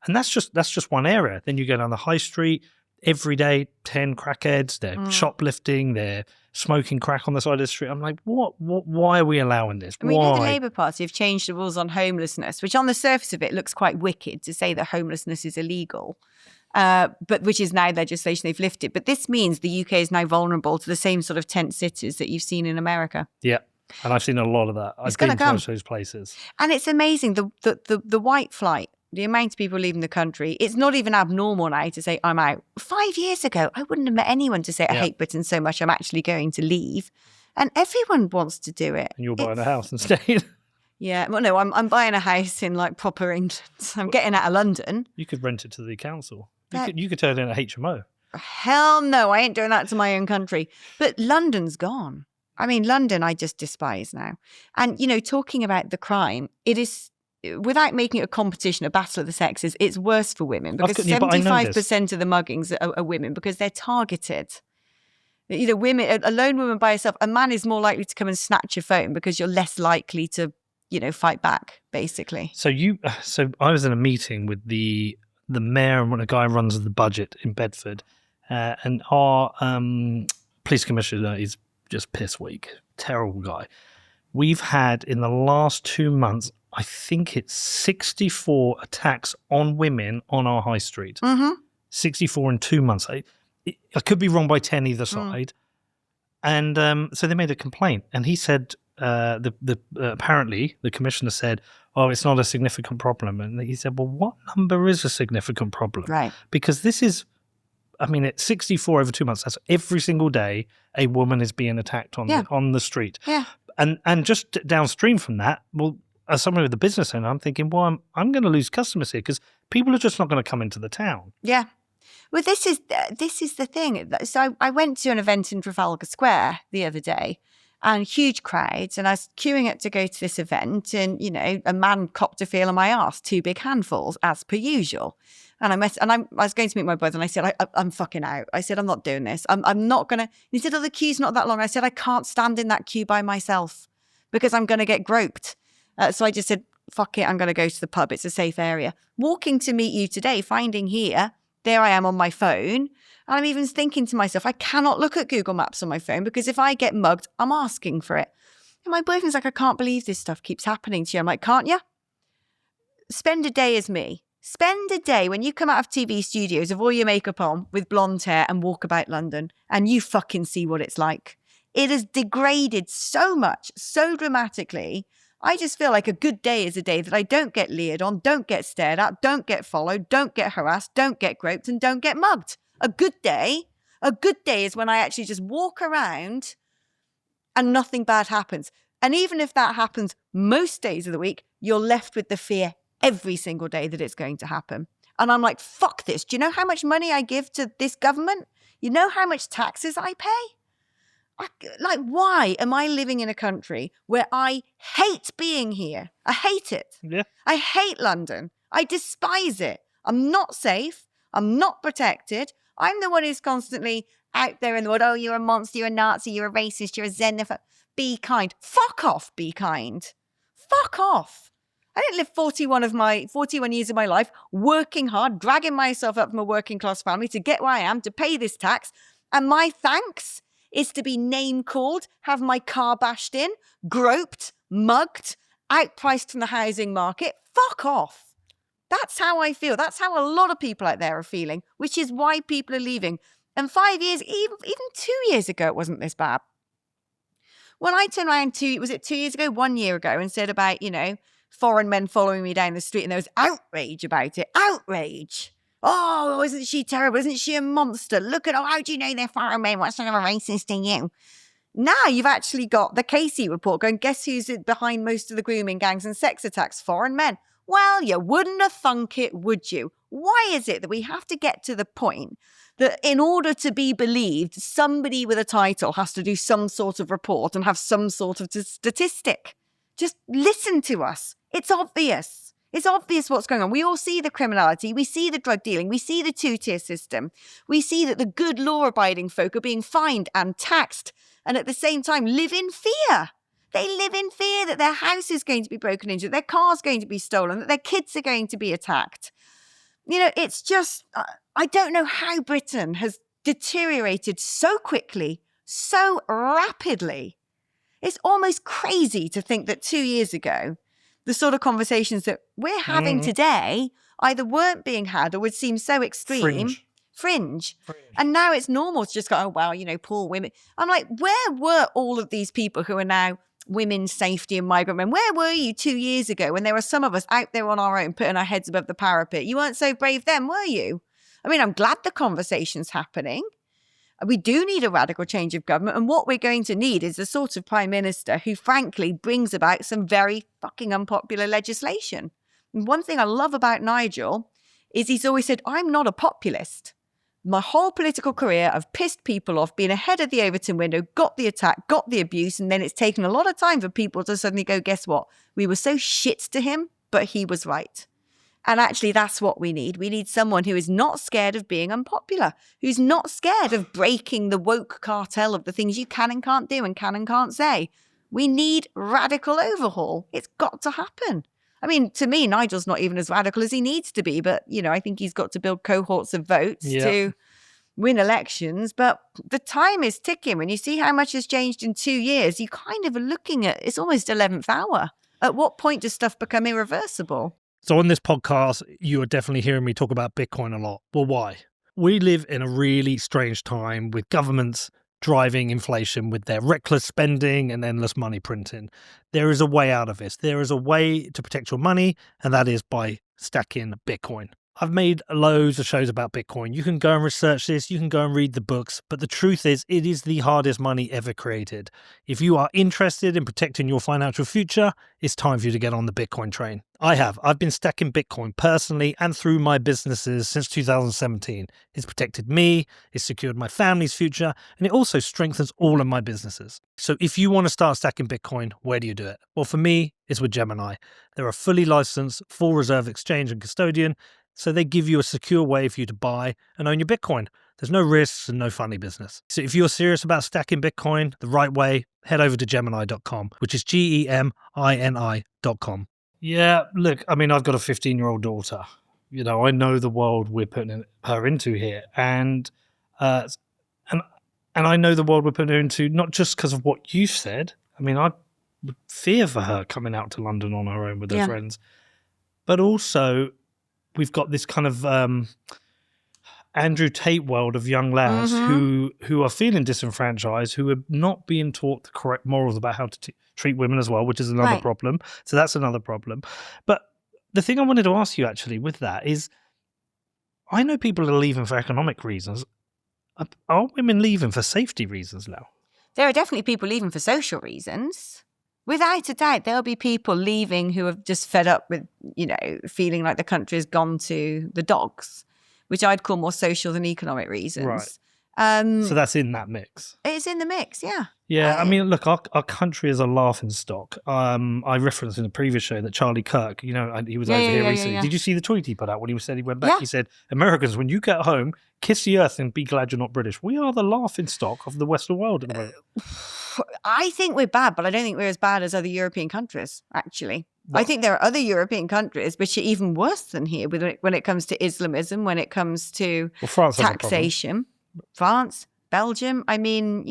And that's just one area. Then you go down the high street, every day 10 crackheads, they're shoplifting, they're smoking crack on the side of the street. I'm like, what why are we allowing this? I mean, why? the Labour Party have changed the rules on homelessness, which on the surface of it looks quite wicked to say that homelessness is illegal, but which is now legislation they've lifted. But this means the UK is now vulnerable to the same sort of tent cities that you've seen in America. Yeah. And I've seen a lot of that. I've gonna been to come. most of those places. And it's amazing, the white flight, the amount of people leaving the country. It's not even abnormal now to say, I'm out. 5 years ago, I wouldn't have met anyone to say, I hate Britain so much, I'm actually going to leave. And everyone wants to do it. And you're buying a house instead. Yeah, well, no, I'm buying a house in like proper England. I'm getting out of London. You could rent it to the council. That- You could turn it into HMO. Hell no, I ain't doing that to my own country. But London's gone. I mean, London, I just despise now. And, you know, talking about the crime, it is, without making it a competition, a battle of the sexes, it's worse for women because Yeah, but I know 75% of the muggings are women because they're targeted. You know, women, a lone woman by herself, a man is more likely to come and snatch your phone because you're less likely to, you know, fight back, basically. So I was in a meeting with the mayor and a guy who runs the budget in Bedford, and our police commissioner is just piss weak, terrible guy. We've had in the last 2 months, I think it's 64 attacks on women on our high street. 64 in 2 months. I could be wrong by 10 either side. And so they made a complaint, and he said apparently the commissioner said, oh, it's not a significant problem. And he said, well, what number is a significant problem? Right. Because this is, I mean, it's 64 over 2 months. That's every single day a woman is being attacked on the street. Yeah. And just downstream from that, well, as someone with a business owner, I'm thinking, well, I'm going to lose customers here because people are just not going to come into the town. Yeah. Well, this is the thing. So I went to an event in Trafalgar Square the other day, and huge crowds, and I was queuing up to go to this event, and, you know, a man copped a feel on my arse, 2 big handfuls, as per usual. And I was going to meet my brother, and I said, I'm fucking out. I said, I'm not doing this. I'm not going to. He said, oh, the queue's not that long. I said, I can't stand in that queue by myself because I'm going to get groped. So I just said, fuck it, I'm going to go to the pub. It's a safe area. Walking to meet you today, finding here, there I am on my phone. And I'm even thinking to myself, I cannot look at Google Maps on my phone because if I get mugged, I'm asking for it. And my boyfriend's like, I can't believe this stuff keeps happening to you. I'm like, can't you? Spend a day as me. Spend a day when you come out of TV studios with all your makeup on with blonde hair and walk about London and you fucking see what it's like. It has degraded so much, so dramatically. I just feel like a good day is a day that I don't get leered on, don't get stared at, don't get followed, don't get harassed, don't get groped, and don't get mugged. A good day is when I actually just walk around and nothing bad happens. And even if that happens most days of the week, you're left with the fear every single day that it's going to happen. And I'm like, fuck this. Do you know how much money I give to this government? You know how much taxes I pay? Why am I living in a country where I hate being here? I hate it. Yeah. I hate London. I despise it. I'm not safe. I'm not protected. I'm the one who's constantly out there in the world. Oh, you're a monster. You're a Nazi. You're a racist. You're a xenophobe. Be kind. Fuck off. Be kind. Fuck off. I didn't live 41 years of my life working hard, dragging myself up from a working class family to get where I am, to pay this tax. And my thanks is to be name called, have my car bashed in, groped, mugged, outpriced from the housing market. Fuck off. That's how I feel. That's how a lot of people out there are feeling, which is why people are leaving. And 5 years, even 2 years ago, it wasn't this bad. When I turned around 2 years ago, 1 year ago, and said about, you know, foreign men following me down the street, and there was outrage about it. Outrage. Oh, isn't she terrible? Isn't she a monster? Look at, how do you know they're foreign men? What sort of a racist are you? Now you've actually got the Casey report going, guess who's behind most of the grooming gangs and sex attacks? Foreign men. Well, you wouldn't have thunk it, would you? Why is it that we have to get to the point that in order to be believed, somebody with a title has to do some sort of report and have some sort of statistic? Just listen to us. It's obvious. It's obvious what's going on. We all see the criminality. We see the drug dealing. We see the two-tier system. We see that the good law-abiding folk are being fined and taxed and at the same time live in fear. They live in fear that their house is going to be broken into, that their car's going to be stolen, that their kids are going to be attacked. It's just, I don't know how Britain has deteriorated so quickly, so rapidly. It's almost crazy to think that 2 years ago, the sort of conversations that we're having today either weren't being had or would seem so extreme. Fringe. And now it's normal to just go, oh, well, poor women. I'm like, where were all of these people who are now women's safety and migrant men? Where were you 2 years ago when there were some of us out there on our own putting our heads above the parapet? You weren't so brave then, were you? I mean, I'm glad the conversation's happening. We do need a radical change of government. And what we're going to need is a sort of prime minister who, frankly, brings about some very fucking unpopular legislation. And one thing I love about Nigel is he's always said, I'm not a populist. My whole political career, I've pissed people off, been ahead of the Overton window, got the attack, got the abuse, and then it's taken a lot of time for people to suddenly go, guess what? We were so shit to him, but he was right. And actually, that's what we need. We need someone who is not scared of being unpopular, who's not scared of breaking the woke cartel of the things you can and can't do and can and can't say. We need radical overhaul. It's got to happen. I mean, to me, Nigel's not even as radical as he needs to be, but, I think he's got to build cohorts of votes to win elections. But the time is ticking. When you see how much has changed in 2 years, you kind of are looking at, it's almost 11th hour. At what point does stuff become irreversible? So on this podcast, you are definitely hearing me talk about Bitcoin a lot. Well, why? We live in a really strange time with governments driving inflation with their reckless spending and endless money printing. There is a way out of this. There is a way to protect your money, and that is by stacking Bitcoin. I've made loads of shows about Bitcoin. You can go and research this. You can go and read the books. But the truth is, it is the hardest money ever created. If you are interested in protecting your financial future, it's time for you to get on the Bitcoin train. I've been stacking Bitcoin personally and through my businesses since 2017. It's protected me, it's secured my family's future, and it also strengthens all of my businesses. So if you want to start stacking Bitcoin, where do you do it? Well, for me, it's with Gemini. They're a fully licensed, full reserve exchange and custodian, so they give you a secure way for you to buy and own your Bitcoin. There's no risks and no funny business. So if you're serious about stacking Bitcoin the right way, head over to Gemini.com, which is GEMINI.com. Yeah, look, I mean, I've got a 15-year-old daughter. I know the world we're putting her into here. And I know the world we're putting her into, not just because of what you said. I mean, I would fear for her coming out to London on her own with her friends. But also, we've got this kind of Andrew Tate world of young lads who are feeling disenfranchised, who are not being taught the correct morals about how to treat women as well, which is another problem. So that's another problem. But the thing I wanted to ask you actually with that is, I know people are leaving for economic reasons. Are women leaving for safety reasons now? There are definitely people leaving for social reasons. Without a doubt, there'll be people leaving who have just fed up with, feeling like the country has gone to the dogs, which I'd call more social than economic reasons. Right. So that's in that mix. It's in the mix, yeah. Yeah, I mean, look, our country is a laughing stock. I referenced in the previous show that Charlie Kirk, he was over here recently. Yeah. Did you see the tweet he put out when he said he went back? Yeah. He said, Americans, when you get home, kiss the earth and be glad you're not British. We are the laughing stock of the Western world at the moment. I think we're bad, but I don't think we're as bad as other European countries, actually. Well, I think there are other European countries which are even worse than here when it comes to Islamism, when it comes to taxation. France, Belgium. I mean,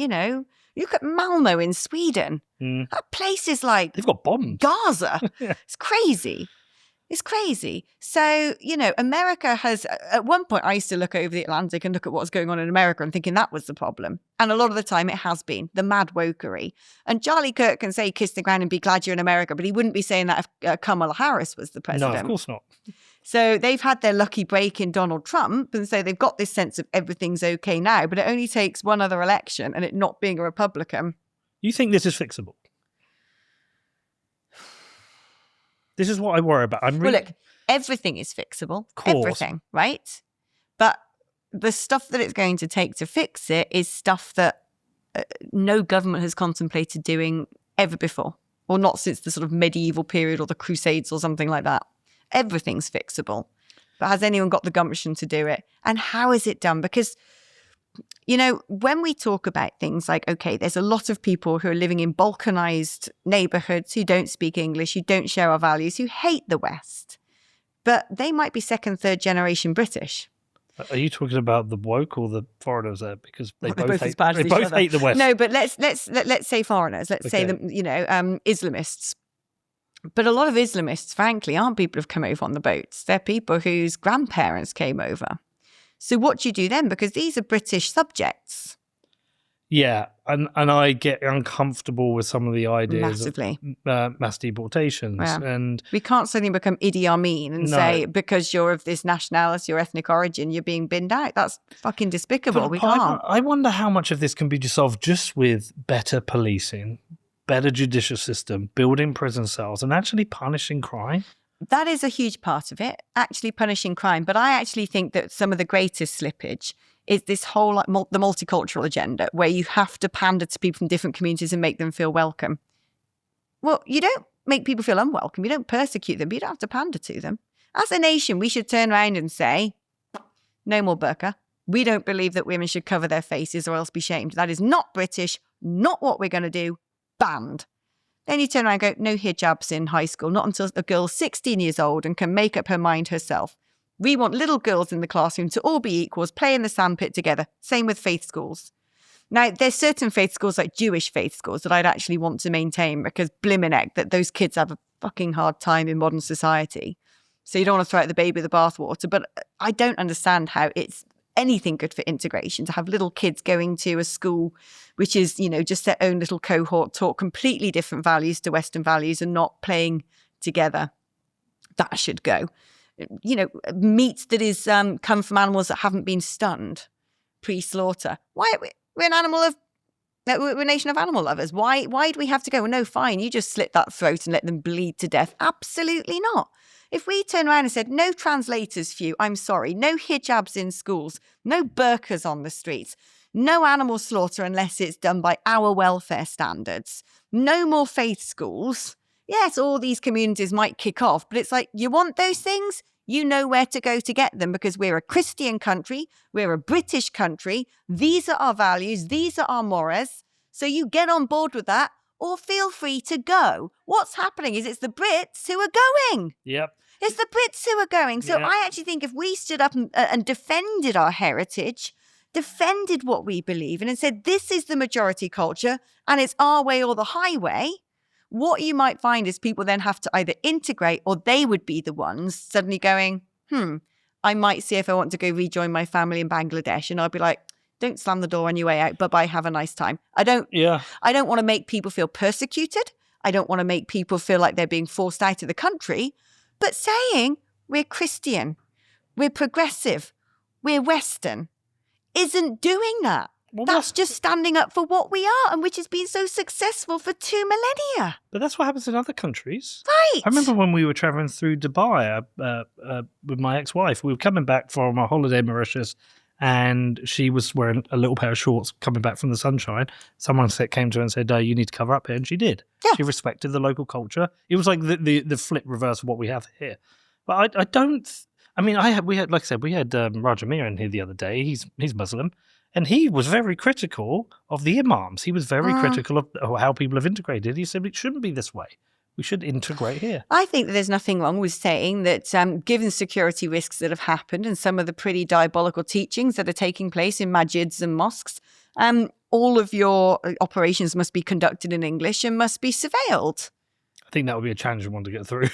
look at Malmo in Sweden. That place is like... They've got bombs. Gaza. It's crazy. It's crazy. So, America has... At one point, I used to look over the Atlantic and look at what's going on in America and thinking that was the problem. And a lot of the time it has been. The mad wokery. And Charlie Kirk can say kiss the ground and be glad you're in America, but he wouldn't be saying that if Kamala Harris was the president. No, of course not. So they've had their lucky break in Donald Trump, and so they've got this sense of everything's okay now, but it only takes one other election and it not being a Republican. You think this is fixable? This is what I worry about. Well, look, everything is fixable. Everything, right? But the stuff that it's going to take to fix it is stuff that no government has contemplated doing ever before, or not since the sort of medieval period or the Crusades or something like that. Everything's fixable. But has anyone got the gumption to do it? And how is it done? Because, when we talk about things like, okay, there's a lot of people who are living in balkanized neighborhoods who don't speak English, who don't share our values, who hate the West. but they might be second, third generation British. Are you talking about the woke or the foreigners there? Because they They're both as bad as they each both other. hate the West. No, but let's say foreigners. Let's say Okay. the Islamists. But a lot of Islamists, frankly, aren't people who've come over on the boats. They're people whose grandparents came over. So what do you do then? Because these are British subjects. Yeah, and I get uncomfortable with some of the ideas Massively. of mass deportations. Yeah. And We can't suddenly become Idi Amin and No. say, because you're of this nationality or ethnic origin, you're being binned out. That's fucking despicable. We can't. I wonder how much of this can be solved just with better policing, better judicial system, building prison cells, and actually punishing crime. That is a huge part of it, actually punishing crime. But I actually think that some of the greatest slippage is this whole the multicultural agenda, where you have to pander to people from different communities and make them feel welcome. Well, you don't make people feel unwelcome. You don't persecute them, but you don't have to pander to them. As a nation, we should turn around and say, no more burqa. We don't believe that women should cover their faces or else be shamed. That is not British, not what we're going to do. Banned. Then you turn around and go, no hijabs in high school, not until a girl's 16 years old and can make up her mind herself. We want little girls in the classroom to all be equals, play in the sandpit together. Same with faith schools. Now, there's certain faith schools, like Jewish faith schools, that I'd actually want to maintain because blimmin' heck, that those kids have a fucking hard time in modern society. So you don't want to throw out the baby with the bathwater. But I don't understand how it's anything good for integration to have little kids going to a school which is, just their own little cohort, taught completely different values to Western values and not playing together. That should go. Meat that is come from animals that haven't been stunned pre-slaughter. Why we're we're a nation of animal lovers. Why do we have to go? Well, no, fine. You just slit that throat and let them bleed to death. Absolutely not. If we turn around and said, no translators for you, I'm sorry, no hijabs in schools, no burqas on the streets, no animal slaughter unless it's done by our welfare standards, no more faith schools. Yes, all these communities might kick off, but it's like, you want those things? You know where to go to get them because we're a Christian country, we're a British country, these are our values, these are our mores. So you get on board with that or feel free to go. What's happening is it's the Brits who are going. Yep. It's the Brits who are going. So Yeah. I actually think if we stood up and defended our heritage, defended what we believe in and said, this is the majority culture and it's our way or the highway, what you might find is people then have to either integrate or they would be the ones suddenly going, I might see if I want to go rejoin my family in Bangladesh. And I'll be like, don't slam the door on your way out. Bye-bye. Have a nice time. I don't want to make people feel persecuted. I don't want to make people feel like they're being forced out of the country. But saying we're Christian, we're progressive, we're Western isn't doing that. Well, That's just standing up for what we are and which has been so successful for 2 millennia. But that's what happens in other countries. Right. I remember when we were traveling through Dubai with my ex-wife. We were coming back from our holiday in Mauritius, and she was wearing a little pair of shorts coming back from the sunshine. Someone came to her and said, you need to cover up here, and she did. Yeah. She respected the local culture. It was like the flip reverse of what we have here. But I don't... I mean, we had, like I said, we had Raja Mir in here the other day. He's Muslim. And he was very critical of the imams. He was very critical of how people have integrated. He said it shouldn't be this way. We should integrate here. I think that there's nothing wrong with saying that given security risks that have happened and some of the pretty diabolical teachings that are taking place in masjids and mosques, all of your operations must be conducted in English and must be surveilled. I think that would be a challenging one to get through.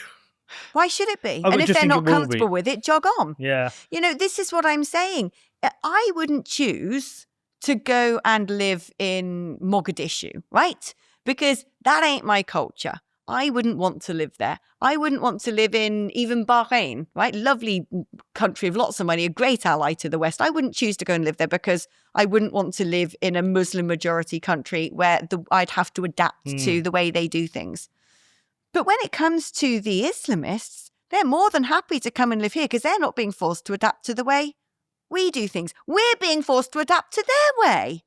Why should it be? I And would if just they're think not it will comfortable be. with it, jog on. Yeah. This is what I'm saying. I wouldn't choose to go and live in Mogadishu, right? Because that ain't my culture. I wouldn't want to live there. I wouldn't want to live in even Bahrain, right? Lovely country of lots of money, a great ally to the West. I wouldn't choose to go and live there because I wouldn't want to live in a Muslim majority country where I'd have to adapt to the way they do things. But when it comes to the Islamists, they're more than happy to come and live here because they're not being forced to adapt to the way we do things. We're being forced to adapt to their way.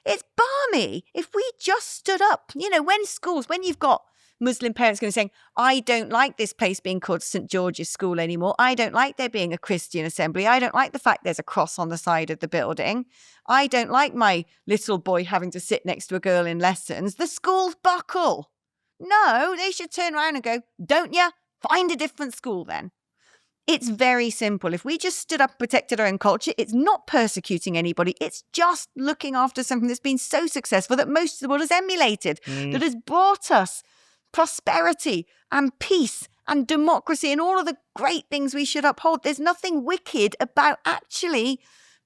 It's balmy. If we just stood up, when you've got Muslim parents going to saying, I don't like this place being called St. George's School anymore. I don't like there being a Christian assembly. I don't like the fact there's a cross on the side of the building. I don't like my little boy having to sit next to a girl in lessons. The schools buckle. No, they should turn around and go, don't ya? Find a different school then. It's very simple. If we just stood up and protected our own culture, it's not persecuting anybody. It's just looking after something that's been so successful that most of the world has emulated, that has brought us prosperity and peace and democracy and all of the great things we should uphold. There's nothing wicked about actually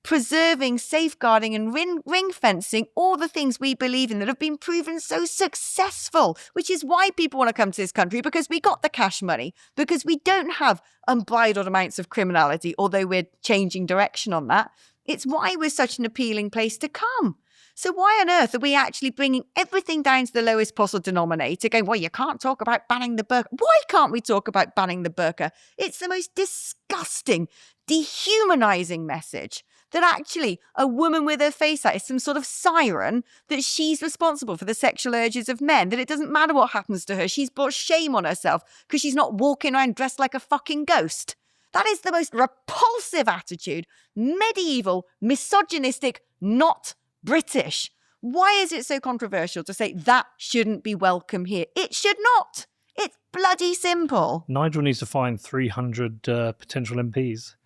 preserving, safeguarding and ring fencing all the things we believe in that have been proven so successful, which is why people want to come to this country, because we got the cash money, because we don't have unbridled amounts of criminality, although we're changing direction on that. It's why we're such an appealing place to come. So why on earth are we actually bringing everything down to the lowest possible denominator, going, well, you can't talk about banning the burqa? Why can't we talk about banning the burqa? It's the most disgusting, dehumanizing message that actually a woman with her face out is some sort of siren, that she's responsible for the sexual urges of men, that it doesn't matter what happens to her. She's brought shame on herself because she's not walking around dressed like a fucking ghost. That is the most repulsive attitude, medieval, misogynistic, not British. Why is it so controversial to say that shouldn't be welcome here? It should not. It's bloody simple. Nigel needs to find 300 potential MPs.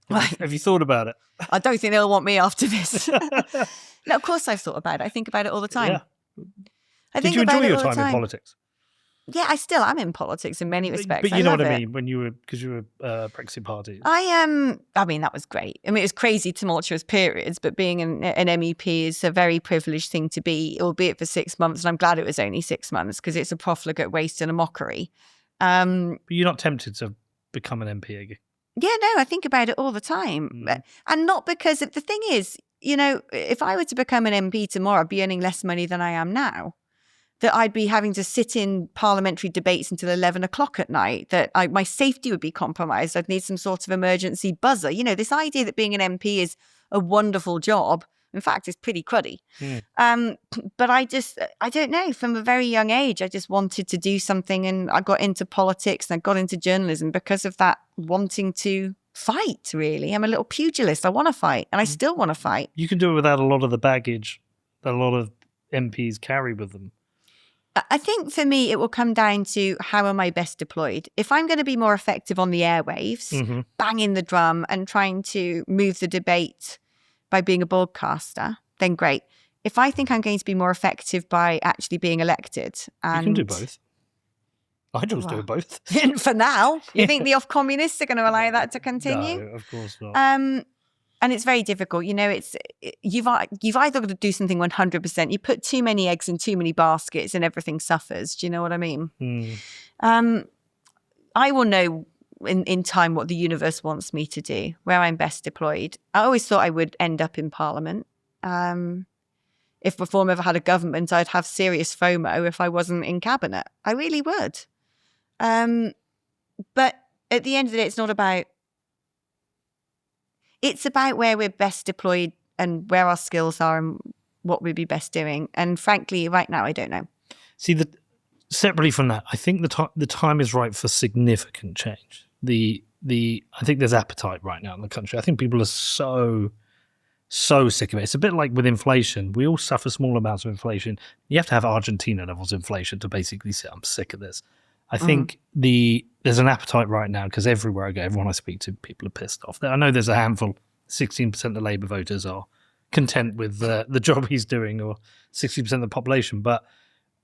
Have you thought about it? I don't think they'll want me after this. No, of course I've thought about it. I think about it all the time. Yeah. Did you enjoy your time in politics? Yeah, I still am in politics in many respects. But you know what I mean, when you were, because you were Brexit Party. I mean, that was great. I mean, it was crazy, tumultuous periods, but being an MEP is a very privileged thing to be, albeit for 6 months. And I'm glad it was only 6 months, because it's a profligate waste and a mockery. But you're not tempted to become an MP again? Yeah, no, I think about it all the time. And not because the thing is, you know, if I were to become an MP tomorrow, I'd be earning less money than I am now. That I'd be having to sit in parliamentary debates until 11 o'clock at night, that my safety would be compromised. I'd need some sort of emergency buzzer. You know, this idea that being an MP is a wonderful job, in fact, it's pretty cruddy. But I don't know, from a very young age, I just wanted to do something, and I got into politics and I got into journalism because of that wanting to fight, really. I'm a little pugilist. I want to fight, and I still want to fight. You can do it without a lot of the baggage that a lot of MPs carry with them. I think for me, it will come down to how am I best deployed. If I'm going to be more effective on the airwaves, banging the drum and trying to move the debate by being a broadcaster, then great. If I think I'm going to be more effective by actually being elected, and you can do both. I just do both. For now, you think the off-communists are going to allow that to continue? No, of course not. And it's very difficult. You know, you've either got to do something 100%. You put too many eggs in too many baskets, and everything suffers. Do you know what I mean? I will know in time what the universe wants me to do, where I'm best deployed. I always thought I would end up in Parliament. If Reform ever had a government, I'd have serious FOMO if I wasn't in cabinet. I really would. But at the end of the day, it's not about. It's about where we're best deployed and where our skills are and what we'd be best doing. And frankly, right now, I don't know. See, separately from that, I think the time is right for significant change. I think there's appetite right now in the country. I think people are so sick of it. It's a bit like with inflation. We all suffer small amounts of inflation. You have to have Argentina levels of inflation to basically say, I'm sick of this. I think there's an appetite right now, because everywhere I go, everyone I speak to, people are pissed off. I know there's a handful, 16% of Labour voters are content with the job he's doing, or 60% of the population. But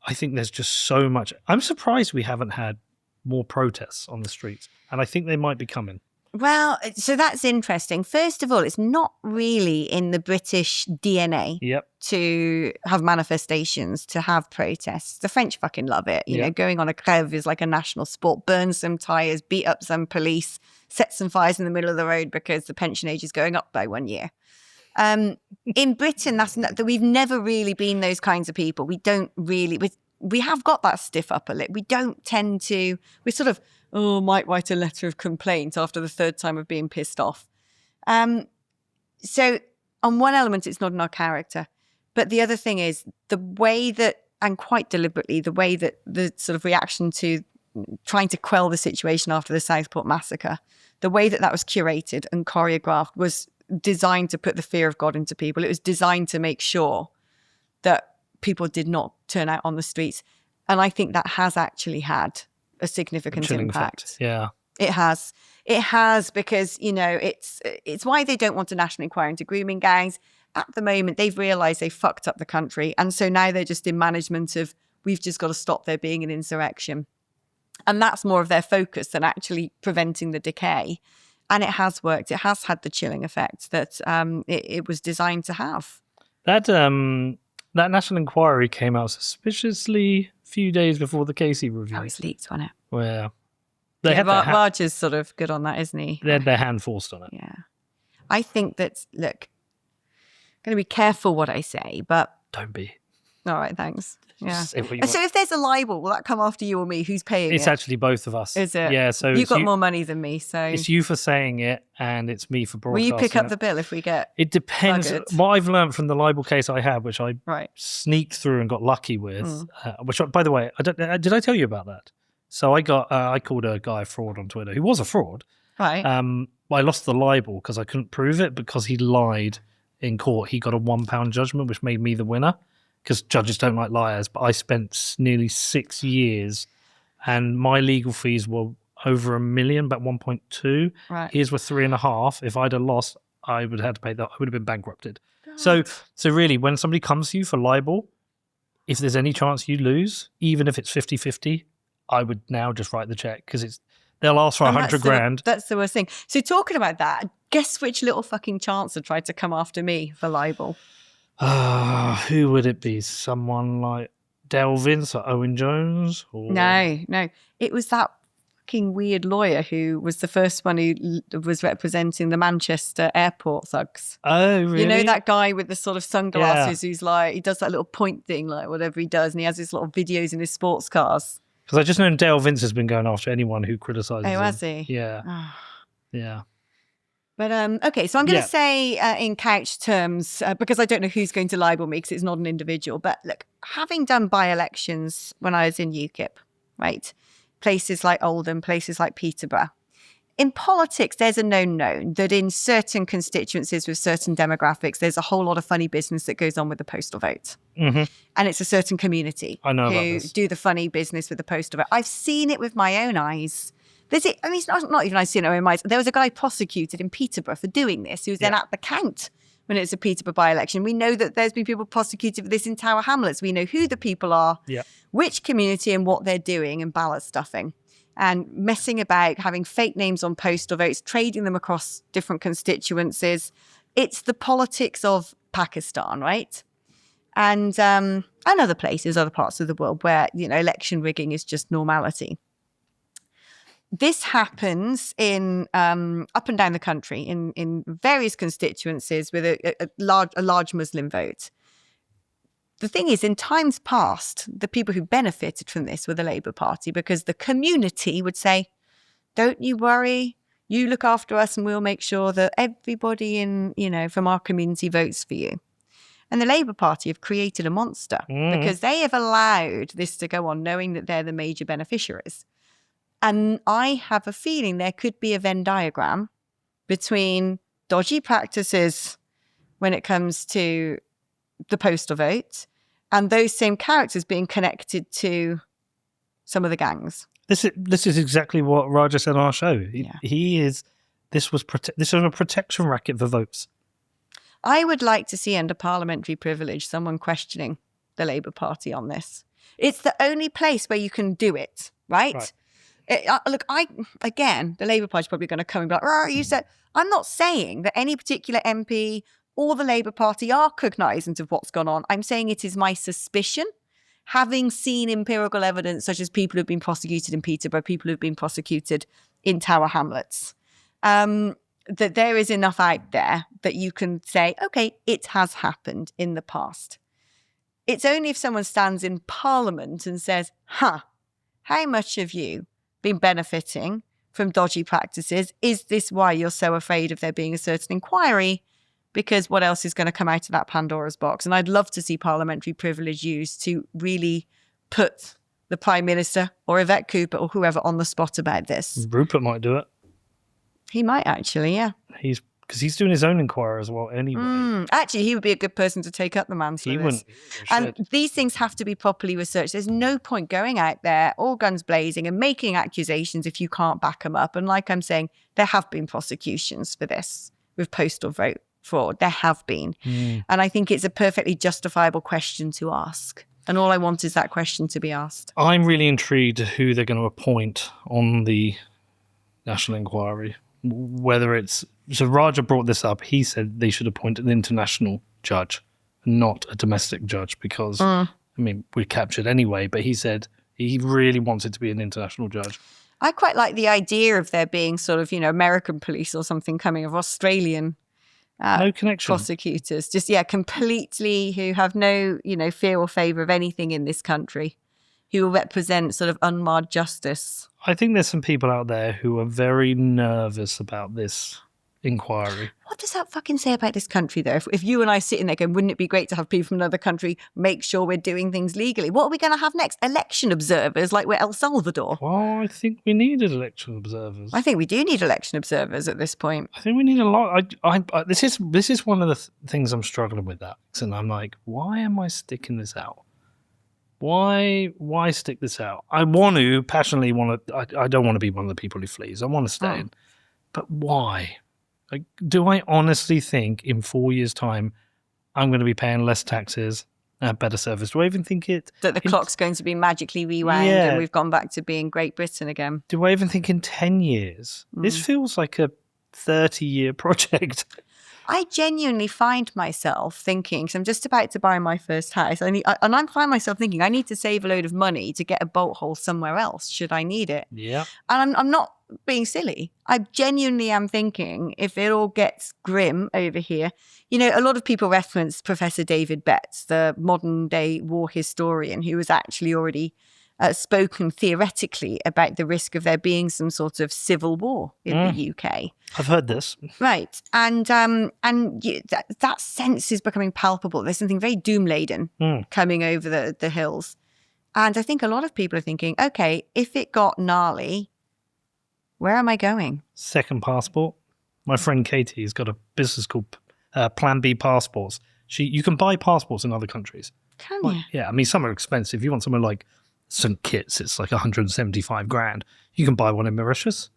I think there's just so much. I'm surprised we haven't had more protests on the streets, and I think they might be coming. Well, so that's interesting. First of all, it's not really in the British DNA to have manifestations, to have protests. The French fucking love it. You know, going on a crève is like a national sport. Burn some tyres, beat up some police, set some fires in the middle of the road because the pension age is going up by 1 year. In Britain, we've never really been those kinds of people. We don't really. We have got that stiff upper lip. We don't tend to. We're sort of. Might write a letter of complaint after the third time of being pissed off. So on one element, it's not in our character. But the other thing is the way that, and quite deliberately, the way that the sort of reaction to trying to quell the situation after the Southport massacre, the way that was curated and choreographed was designed to put the fear of God into people. It was designed to make sure that people did not turn out on the streets. And I think that has actually had a significant impact. Yeah. It has because, it's why they don't want a national inquiry into grooming gangs. At the moment, they've realised they fucked up the country. And so now they're just in management of, we've just got to stop there being an insurrection. And that's more of their focus than actually preventing the decay. And it has worked. It has had the chilling effect that it was designed to have. That national inquiry came out suspiciously a few days before the Casey review. Oh, it's leaked, wasn't it? Well, Raj is sort of good on that, isn't he? They had their hand forced on it. Yeah. I think that, look, I'm going to be careful what I say, but... Don't be. All right, thanks. Yeah. Just say what you So if there's a libel, will that come after you or me? Who's paying it? It's actually both of us. Is it? Yeah. So you've got more money than me, so it's you for saying it, and it's me for will broadcasting. you pick up the bill if we get? It depends. buggered? What I've learned from the libel case I had, which I Right. sneaked through and got lucky with, which, by the way, did I tell you about that? So I called a guy a fraud on Twitter who was a fraud. Right. I lost the libel because I couldn't prove it because he lied in court. He got a £1 judgment, which made me the winner. Because judges don't like liars, but I spent nearly 6 years and my legal fees were over $1 million, about 1.2. Right. His were 3.5. If I'd have lost, I would have had to pay that. I would have been bankrupted. So really, when somebody comes to you for libel, if there's any chance you lose, even if it's 50-50, I would now just write the check because they'll ask for 100 grand. That's the worst thing. So talking about that, guess which little fucking chancellor tried to come after me for libel? Who would it be? Someone like Dale Vince or Owen Jones? Or... No. It was that fucking weird lawyer who was the first one who was representing the Manchester airport thugs. Oh, really? You know that guy with the sort of sunglasses who's like, he does that little point thing, like whatever he does, and he has his little videos in his sports cars. Because I just know Dale Vince has been going after anyone who criticises him. Oh, has he? Yeah. Yeah. But okay, so I'm going to say in couch terms, because I don't know who's going to libel me because it's not an individual. But look, having done by-elections when I was in UKIP, right? Places like Oldham, places like Peterborough. In politics, there's a known that in certain constituencies with certain demographics, there's a whole lot of funny business that goes on with the postal vote. Mm-hmm. And it's a certain community I know who about this. do the funny business with the postal vote. I've seen it with my own eyes. It's not even I've seen it with my eyes. There was a guy prosecuted in Peterborough for doing this who was then at the count when it was a Peterborough by-election. We know that there's been people prosecuted for this in Tower Hamlets. We know who the people are, which community and what they're doing and ballot stuffing and messing about, having fake names on postal votes, trading them across different constituencies. It's the politics of Pakistan, right? And other places, other parts of the world where, election rigging is just normality. This happens in up and down the country in various constituencies with a large Muslim vote. The thing is, in times past, the people who benefited from this were the Labour Party because the community would say, "Don't you worry, you look after us, and we'll make sure that everybody from our community votes for you." And the Labour Party have created a monster because they have allowed this to go on, knowing that they're the major beneficiaries. And I have a feeling there could be a Venn diagram between dodgy practices when it comes to the postal vote and those same characters being connected to some of the gangs. This is exactly what Raja said on our show. This was a protection racket for votes. I would like to see under parliamentary privilege someone questioning the Labour Party on this. It's the only place where you can do it, right? The Labour Party is probably going to come and be like, you said, I'm not saying that any particular MP or the Labour Party are cognizant of what's gone on. I'm saying it is my suspicion, having seen empirical evidence such as people who've been prosecuted in Peterborough, people who've been prosecuted in Tower Hamlets, that there is enough out there that you can say, okay, it has happened in the past. It's only if someone stands in Parliament and says, how much have you been benefiting from dodgy practices? Is this why you're so afraid of there being a certain inquiry? Because what else is going to come out of that Pandora's box? And I'd love to see parliamentary privilege used to really put the Prime Minister or Yvette Cooper or whoever on the spot about this. Rupert might do it. He might actually, yeah. He's because he's doing his own inquiry as well anyway. Actually, he would be a good person to take up the mantle. He wouldn't. And these things have to be properly researched. There's no point going out there, all guns blazing, and making accusations if you can't back them up. And like I'm saying, there have been prosecutions for this with postal vote fraud. There have been. And I think it's a perfectly justifiable question to ask. And all I want is that question to be asked. I'm really intrigued who they're going to appoint on the National Inquiry. Whether it's... So Raja brought this up. He said they should appoint an international judge, not a domestic judge, because, I mean, we're captured anyway, but he said he really wants it to be an international judge. I quite like the idea of there being sort of, American police or something coming, of Australian no connection. prosecutors. Just, completely, who have no, fear or favour of anything in this country, who will represent sort of unmarred justice. I think there's some people out there who are very nervous about this inquiry. What does that fucking say about this country, though? If you and I sitting there going, wouldn't it be great to have people from another country make sure we're doing things legally? What are we going to have next? Election observers like we're El Salvador? Well, I think we needed election observers. I think we do need election observers at this point. I think we need a lot. This is one of the things I'm struggling with, that. And I'm like, why am I sticking this out? Why stick this out? I want to passionately I don't want to be one of the people who flees. I want to stay in. But why? Like, do I honestly think in 4 years' time I'm going to be paying less taxes and have better service? Do I even think that the clock's going to be magically rewound and we've gone back to being Great Britain again? Do I even think in 10 years? This feels like a 30-year project. I genuinely find myself thinking, because I'm just about to buy my first house, I find myself thinking I need to save a load of money to get a bolt hole somewhere else should I need it. Yeah. And I'm not being silly. I genuinely am thinking if it all gets grim over here, a lot of people reference Professor David Betts, the modern day war historian, who has actually already spoken theoretically about the risk of there being some sort of civil war in the UK. I've heard this. Right. And that sense is becoming palpable. There's something very doom-laden coming over the hills. And I think a lot of people are thinking, okay, if it got gnarly, where am I going? Second passport. My friend Katie's got a business called Plan B Passports. You can buy passports in other countries. Can you? Yeah, I mean, some are expensive. If you want somewhere like St. Kitts, it's like 175 grand. You can buy one in Mauritius.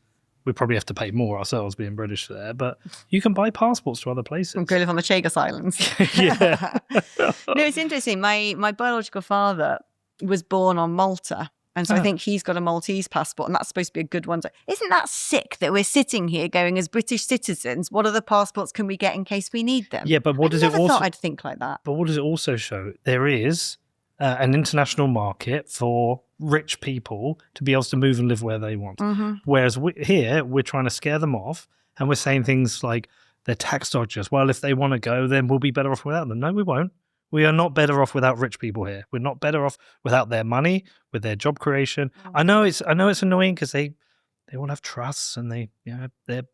We probably have to pay more ourselves being British there, but you can buy passports to other places. And go live on the Chagos Islands. Yeah. No, it's interesting. My biological father was born on Malta. And so I think he's got a Maltese passport, and that's supposed to be a good one. So isn't that sick that we're sitting here going, as British citizens, what other passports can we get in case we need them? Yeah, but what does it also... I never thought I'd think like that. But what does it also show? There is an international market for rich people to be able to move and live where they want. Whereas here, we're trying to scare them off, and we're saying things like they're tax dodgers. Well, if they want to go, then we'll be better off without them. No, we won't. We are not better off without rich people here. We're not better off without their money, with their job creation. I know it's annoying because they all have trusts and they're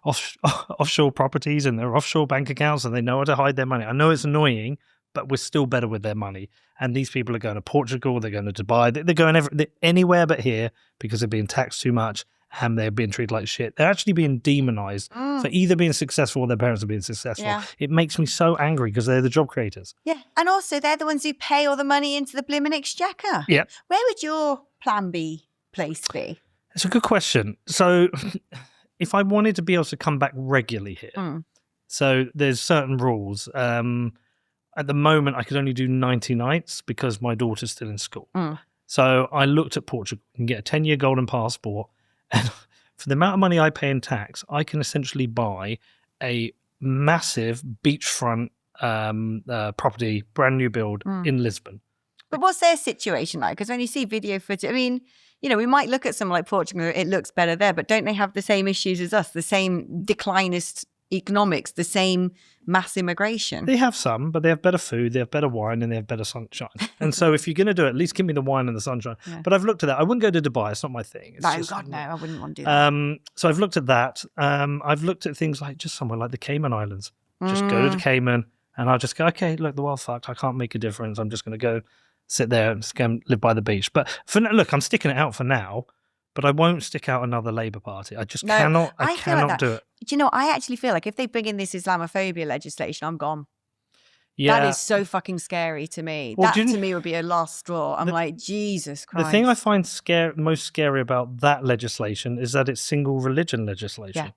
offshore properties and their offshore bank accounts, and they know how to hide their money. I know it's annoying, but we're still better with their money. And these people are going to Portugal, they're going to Dubai, they're going anywhere but here because they're being taxed too much and they're being treated like shit. They're actually being demonized for either being successful or their parents are being successful. Yeah. It makes me so angry because they're the job creators. Yeah, and also they're the ones who pay all the money into the blimmin' exchequer. Yeah. Where would your Plan B place be? It's a good question. So if I wanted to be able to come back regularly here, so there's certain rules. At the moment, I could only do 90 nights because my daughter's still in school. So I looked at Portugal. You can get a 10-year golden passport. And for the amount of money I pay in tax, I can essentially buy a massive beachfront property, brand new build in Lisbon. But what's their situation like? Because when you see video footage, I mean, we might look at somewhere like Portugal, it looks better there, but don't they have the same issues as us, the same declinist economics, the same mass immigration? They have some, but they have better food, they have better wine, and they have better sunshine. And so if you're going to do it, at least give me the wine and the sunshine. Yeah. But I've looked at that. I wouldn't go to Dubai. It's not my thing. It's no, I wouldn't want to do that. So I've looked at that. I've looked at things like just somewhere like the Cayman Islands. Just go to the Cayman and I'll just go, okay, look, the world fucked. I can't make a difference. I'm just going to go sit there and just go and live by the beach. But look, I'm sticking it out for now. but I won't stick out another Labour Party. I just No, cannot. I I feel like cannot that. do it. Do you know, I actually feel like if they bring in this Islamophobia legislation, I'm gone. Yeah. That is so fucking scary to me. Well, that do you- to me would be a last straw. I'm like, Jesus Christ. The thing I find most scary about that legislation is that it's single religion legislation. Yeah.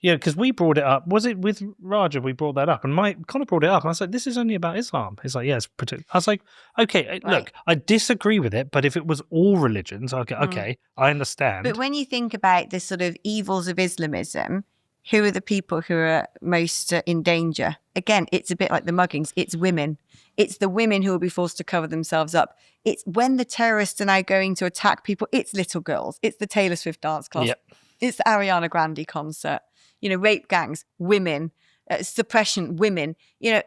Yeah, because we brought it up. Was it with Raja we brought that up? And Mike kind of brought it up. And I was like, this is only about Islam. He's like, yeah, it's I was like, okay, look, I disagree with it, but if it was all religions, okay, I understand. But when you think about the sort of evils of Islamism, who are the people who are most in danger? Again, it's a bit like the muggings. It's women. It's the women who will be forced to cover themselves up. It's when the terrorists are now going to attack people, it's little girls. It's the Taylor Swift dance class. Yep. It's the Ariana Grande concert. You know, rape gangs, women, suppression, women. You know,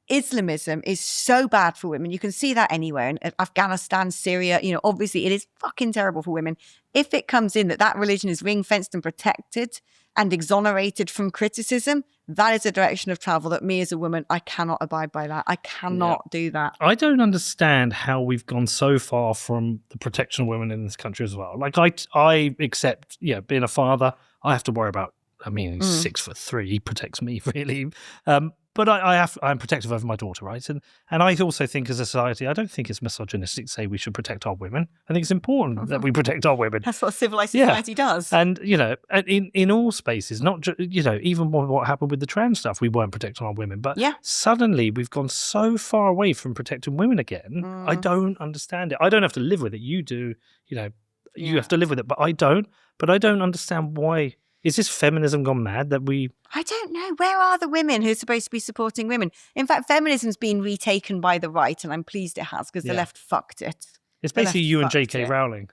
Islamism is so bad for women. You can see that anywhere in Afghanistan, Syria. You know, obviously it is fucking terrible for women. If it comes in that religion is ring fenced and protected and exonerated from criticism, that is a direction of travel that me as a woman, I cannot abide by that. I cannot do that. I don't understand how we've gone so far from the protection of women in this country as well. Like I accept, being a father, I have to worry about. I mean, he's 6'3". He protects me really, but I'm protective over my daughter, right? And I also think, as a society, I don't think it's misogynistic to say we should protect our women. I think it's important that we protect our women. That's what civilized society does. And in all spaces, not just even what happened with the trans stuff, we weren't protecting our women. But suddenly we've gone so far away from protecting women again. I don't understand it. I don't have to live with it. You do. You have to live with it, but I don't. But I don't understand why. Is this feminism gone mad that we... I don't know. Where are the women who are supposed to be supporting women? In fact, feminism's been retaken by the right, and I'm pleased it has, because the left fucked it. It's basically you and J.K. Rowling.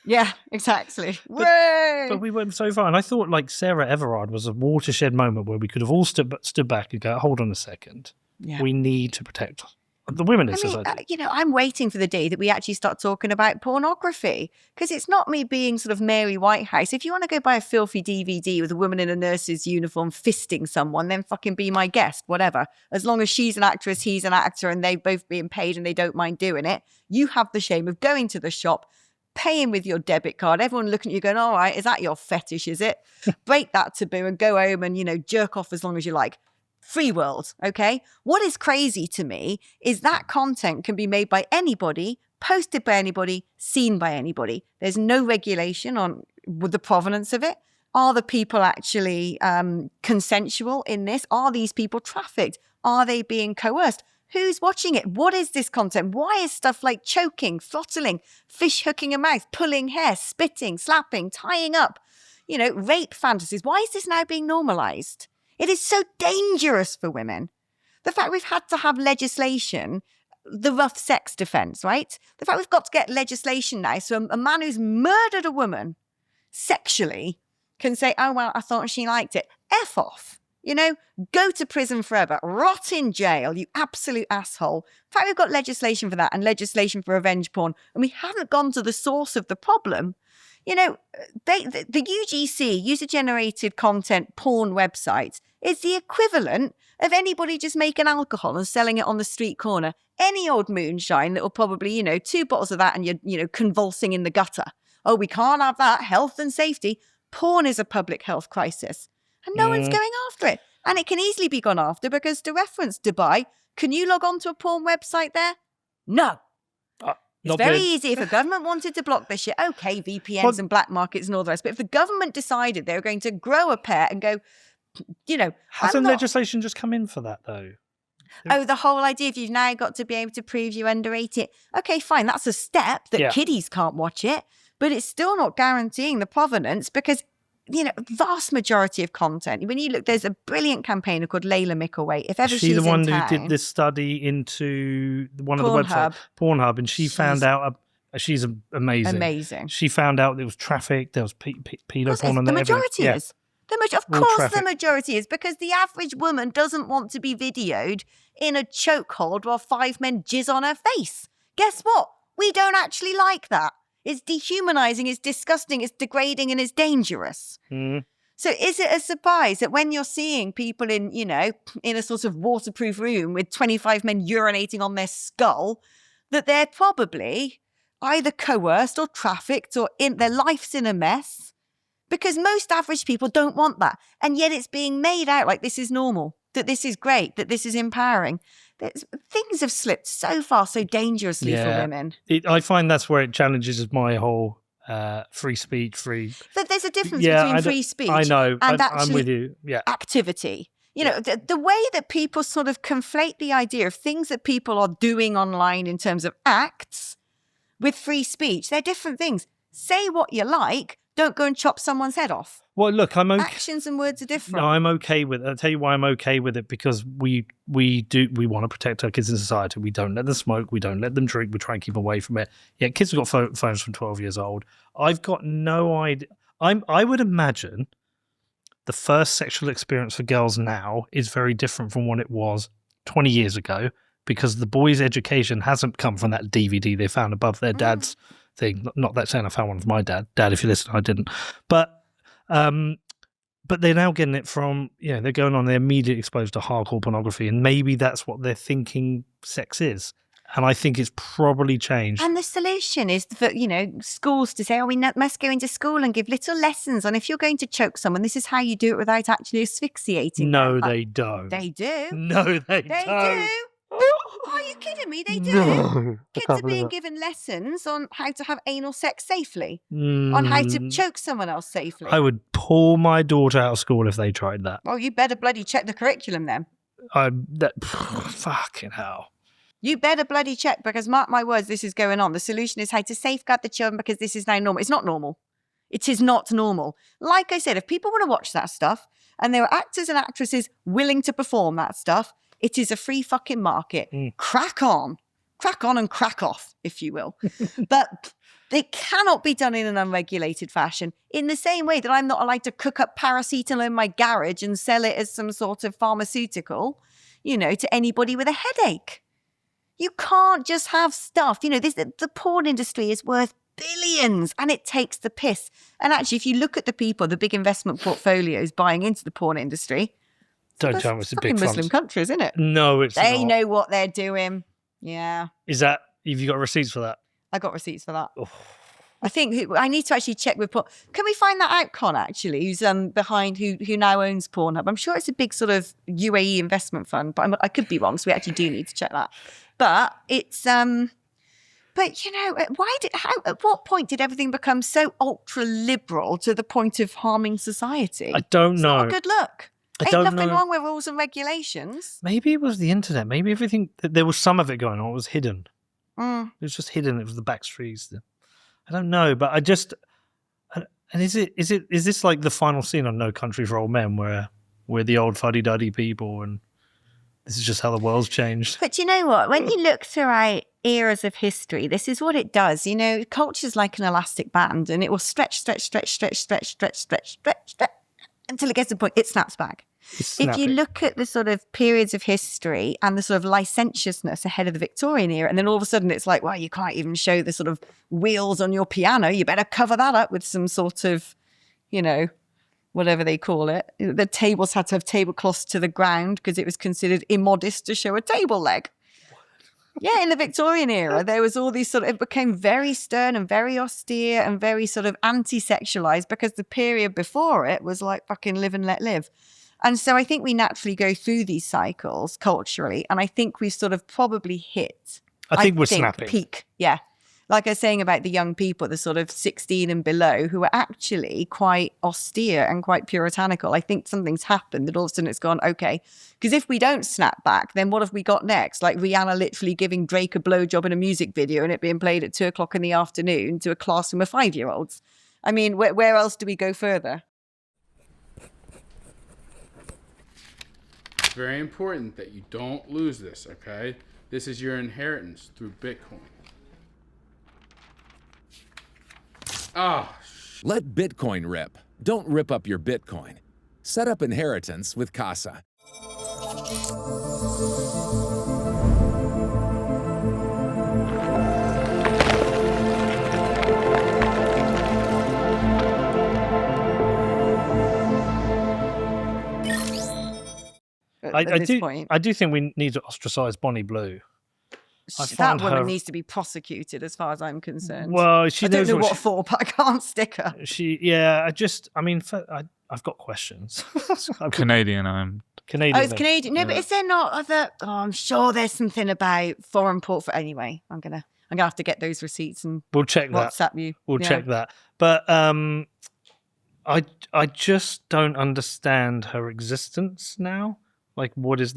Yeah, exactly. But we went so far, and I thought like Sarah Everard was a watershed moment where we could have all stood back and go, hold on a second. Yeah. We need to protect the women in society. I'm waiting for the day that we actually start talking about pornography, because it's not me being sort of Mary Whitehouse. If you want to go buy a filthy DVD with a woman in a nurse's uniform fisting someone, then fucking be my guest, whatever. As long as she's an actress, he's an actor, and they've both been paid and they don't mind doing it, you have the shame of going to the shop, paying with your debit card, everyone looking at you going, all right, is that your fetish, is it? Break that taboo and go home and, jerk off as long as you like. Free world, okay? What is crazy to me is that content can be made by anybody, posted by anybody, seen by anybody. There's no regulation on the provenance of it. Are the people actually consensual in this? Are these people trafficked? Are they being coerced? Who's watching it? What is this content? Why is stuff like choking, throttling, fish hooking a mouth, pulling hair, spitting, slapping, tying up, rape fantasies? Why is this now being normalized? It is so dangerous for women. The fact we've had to have legislation, the rough sex defense, right? The fact we've got to get legislation now so a man who's murdered a woman sexually can say, oh, well, I thought she liked it. F off. Go to prison forever. Rot in jail, you absolute asshole. In fact, we've got legislation for that and legislation for revenge porn. And we haven't gone to the source of the problem. The UGC, user-generated content porn websites, is the equivalent of anybody just making alcohol and selling it on the street corner. Any old moonshine that will probably, 2 bottles of that and you're convulsing in the gutter. Oh, we can't have that. Health and safety. Porn is a public health crisis. And no one's going after it. And it can easily be gone after because, to reference Dubai, can you log on to a porn website there? No. It's very easy. If a government wanted to block this shit, okay, VPNs and black markets and all the rest. But if the government decided they were going to grow a pair and go, Hasn't legislation just come in for that, though? Oh, the whole idea of you've now got to be able to prove you're under 18. Okay, fine. That's a step that kiddies can't watch it. But it's still not guaranteeing the provenance because, vast majority of content. When you look, there's a brilliant campaigner called Layla Mickleway. If ever she's the one in town, who did this study into one of the websites, Pornhub, and she's found out. She's amazing. Amazing. She found out there was traffic, there was pedo porn on there. The majority is. Of course the majority is, because the average woman doesn't want to be videoed in a chokehold while 5 men jizz on her face. Guess what? We don't actually like that. It's dehumanizing, it's disgusting, it's degrading, and it's dangerous. So is it a surprise that when you're seeing people in a sort of waterproof room with 25 men urinating on their skull, that they're probably either coerced or trafficked or their life's in a mess. Because most average people don't want that. And yet it's being made out like this is normal, that this is great, that this is empowering. Things have slipped so far, so dangerously for women. I find that's where it challenges my whole free speech, But there's a difference between free speech and I'm with you. Yeah. activity. The way that people sort of conflate the idea of things that people are doing online in terms of acts with free speech, they're different things. Say what you like. Don't go and chop someone's head off. Well, look, I'm okay. Actions and words are different. No, I'm okay with it. I'll tell you why I'm okay with it, because we want to protect our kids in society. We don't let them smoke. We don't let them drink. We try and keep them away from it. Yeah, kids have got phones from 12 years old. I've got no idea. I would imagine the first sexual experience for girls now is very different from what it was 20 years ago, because the boys' education hasn't come from that DVD they found above their dad's thing. Not that saying I found one from my dad. Dad, if you listen, I didn't. But they're now getting it from, they're going on, they're immediately exposed to hardcore pornography, and maybe that's what they're thinking sex is. And I think it's probably changed. And the solution is for, schools to say, we must go into school and give little lessons on if you're going to choke someone, this is how you do it without actually asphyxiating No, them. they don't. They do. No, they don't. Do. Are you kidding me? They do. No, Kids are being given lessons on how to have anal sex safely, on how to choke someone else safely. I would pull my daughter out of school if they tried that. Well, you better bloody check the curriculum then. Fucking hell. You better bloody check, because mark my words, this is going on. The solution is how to safeguard the children, because this is now normal. It's not normal. It is not normal. Like I said, if people want to watch that stuff and there are actors and actresses willing to perform that stuff, it is a free fucking market. Crack on and crack off, if you will. But it cannot be done in an unregulated fashion, in the same way that I'm not allowed to cook up paracetamol in my garage and sell it as some sort of pharmaceutical, to anybody with a headache. You can't just have stuff. The porn industry is worth billions and it takes the piss. And actually, if you look at the people, the big investment portfolios buying into the porn industry, don't tell me it's a big Muslim country, isn't it? No, it's They not. know what they're doing. Yeah. Have you got receipts for that? I got receipts for that. Oh. I think I need to actually check with porn. Can we find that out, Con, actually, who's behind, who now owns Pornhub? I'm sure it's a big sort of UAE investment fund, but I could be wrong, so we actually do need to check that. But it's, at what point did everything become so ultra liberal to the point of harming society? I don't know. It's not a good look. Ain't nothing wrong with rules and regulations. Maybe it was the internet. Maybe everything, there was some of it going on. It was hidden. It was just hidden. It was the back streets. I don't know, but and is this like the final scene on No Country for Old Men, where we're the old fuddy-duddy people and this is just how the world's changed? But you know what? When you look throughout eras of history, this is what it does. Culture's like an elastic band, and it will stretch until it gets to the point it snaps back. If you look at the sort of periods of history and the sort of licentiousness ahead of the Victorian era, and then all of a sudden it's like, well, you can't even show the sort of wheels on your piano. You better cover that up with some sort of, whatever they call it. The tables had to have tablecloths to the ground because it was considered immodest to show a table leg. Yeah, in the Victorian era, there was all these it became very stern and very austere and very sort of anti-sexualized, because the period before it was like fucking live and let live. And so I think we naturally go through these cycles culturally, and I think we've sort of probably hit, I think we're snapping. Peak. Yeah. Like I was saying about the young people, the sort of 16 and below, who are actually quite austere and quite puritanical. I think something's happened that all of a sudden it's gone, okay. Because if we don't snap back, then what have we got next? Like Rihanna literally giving Drake a blowjob in a music video and it being played at 2:00 in the afternoon to a classroom of 5-year-olds. I mean, where else do we go further? It's very important that you don't lose this, okay? This is your inheritance through Bitcoin. Let Bitcoin rip. Don't rip up your Bitcoin. Set up inheritance with Casa. I do think we need to ostracize Bonnie Blue. that find woman her- needs to be prosecuted, as far as I'm concerned. Well, she I don't knows know what what for, but I can't stick her. I've got questions. Canadian, I'm. Canadian. Oh, it's Canadian. No, but is there not other? Oh, I'm sure there's something about foreign portfolio. Anyway, I'm gonna have to get those receipts and We'll check that. WhatsApp you. We'll Yeah. check that. But I just don't understand her existence now. Like, what is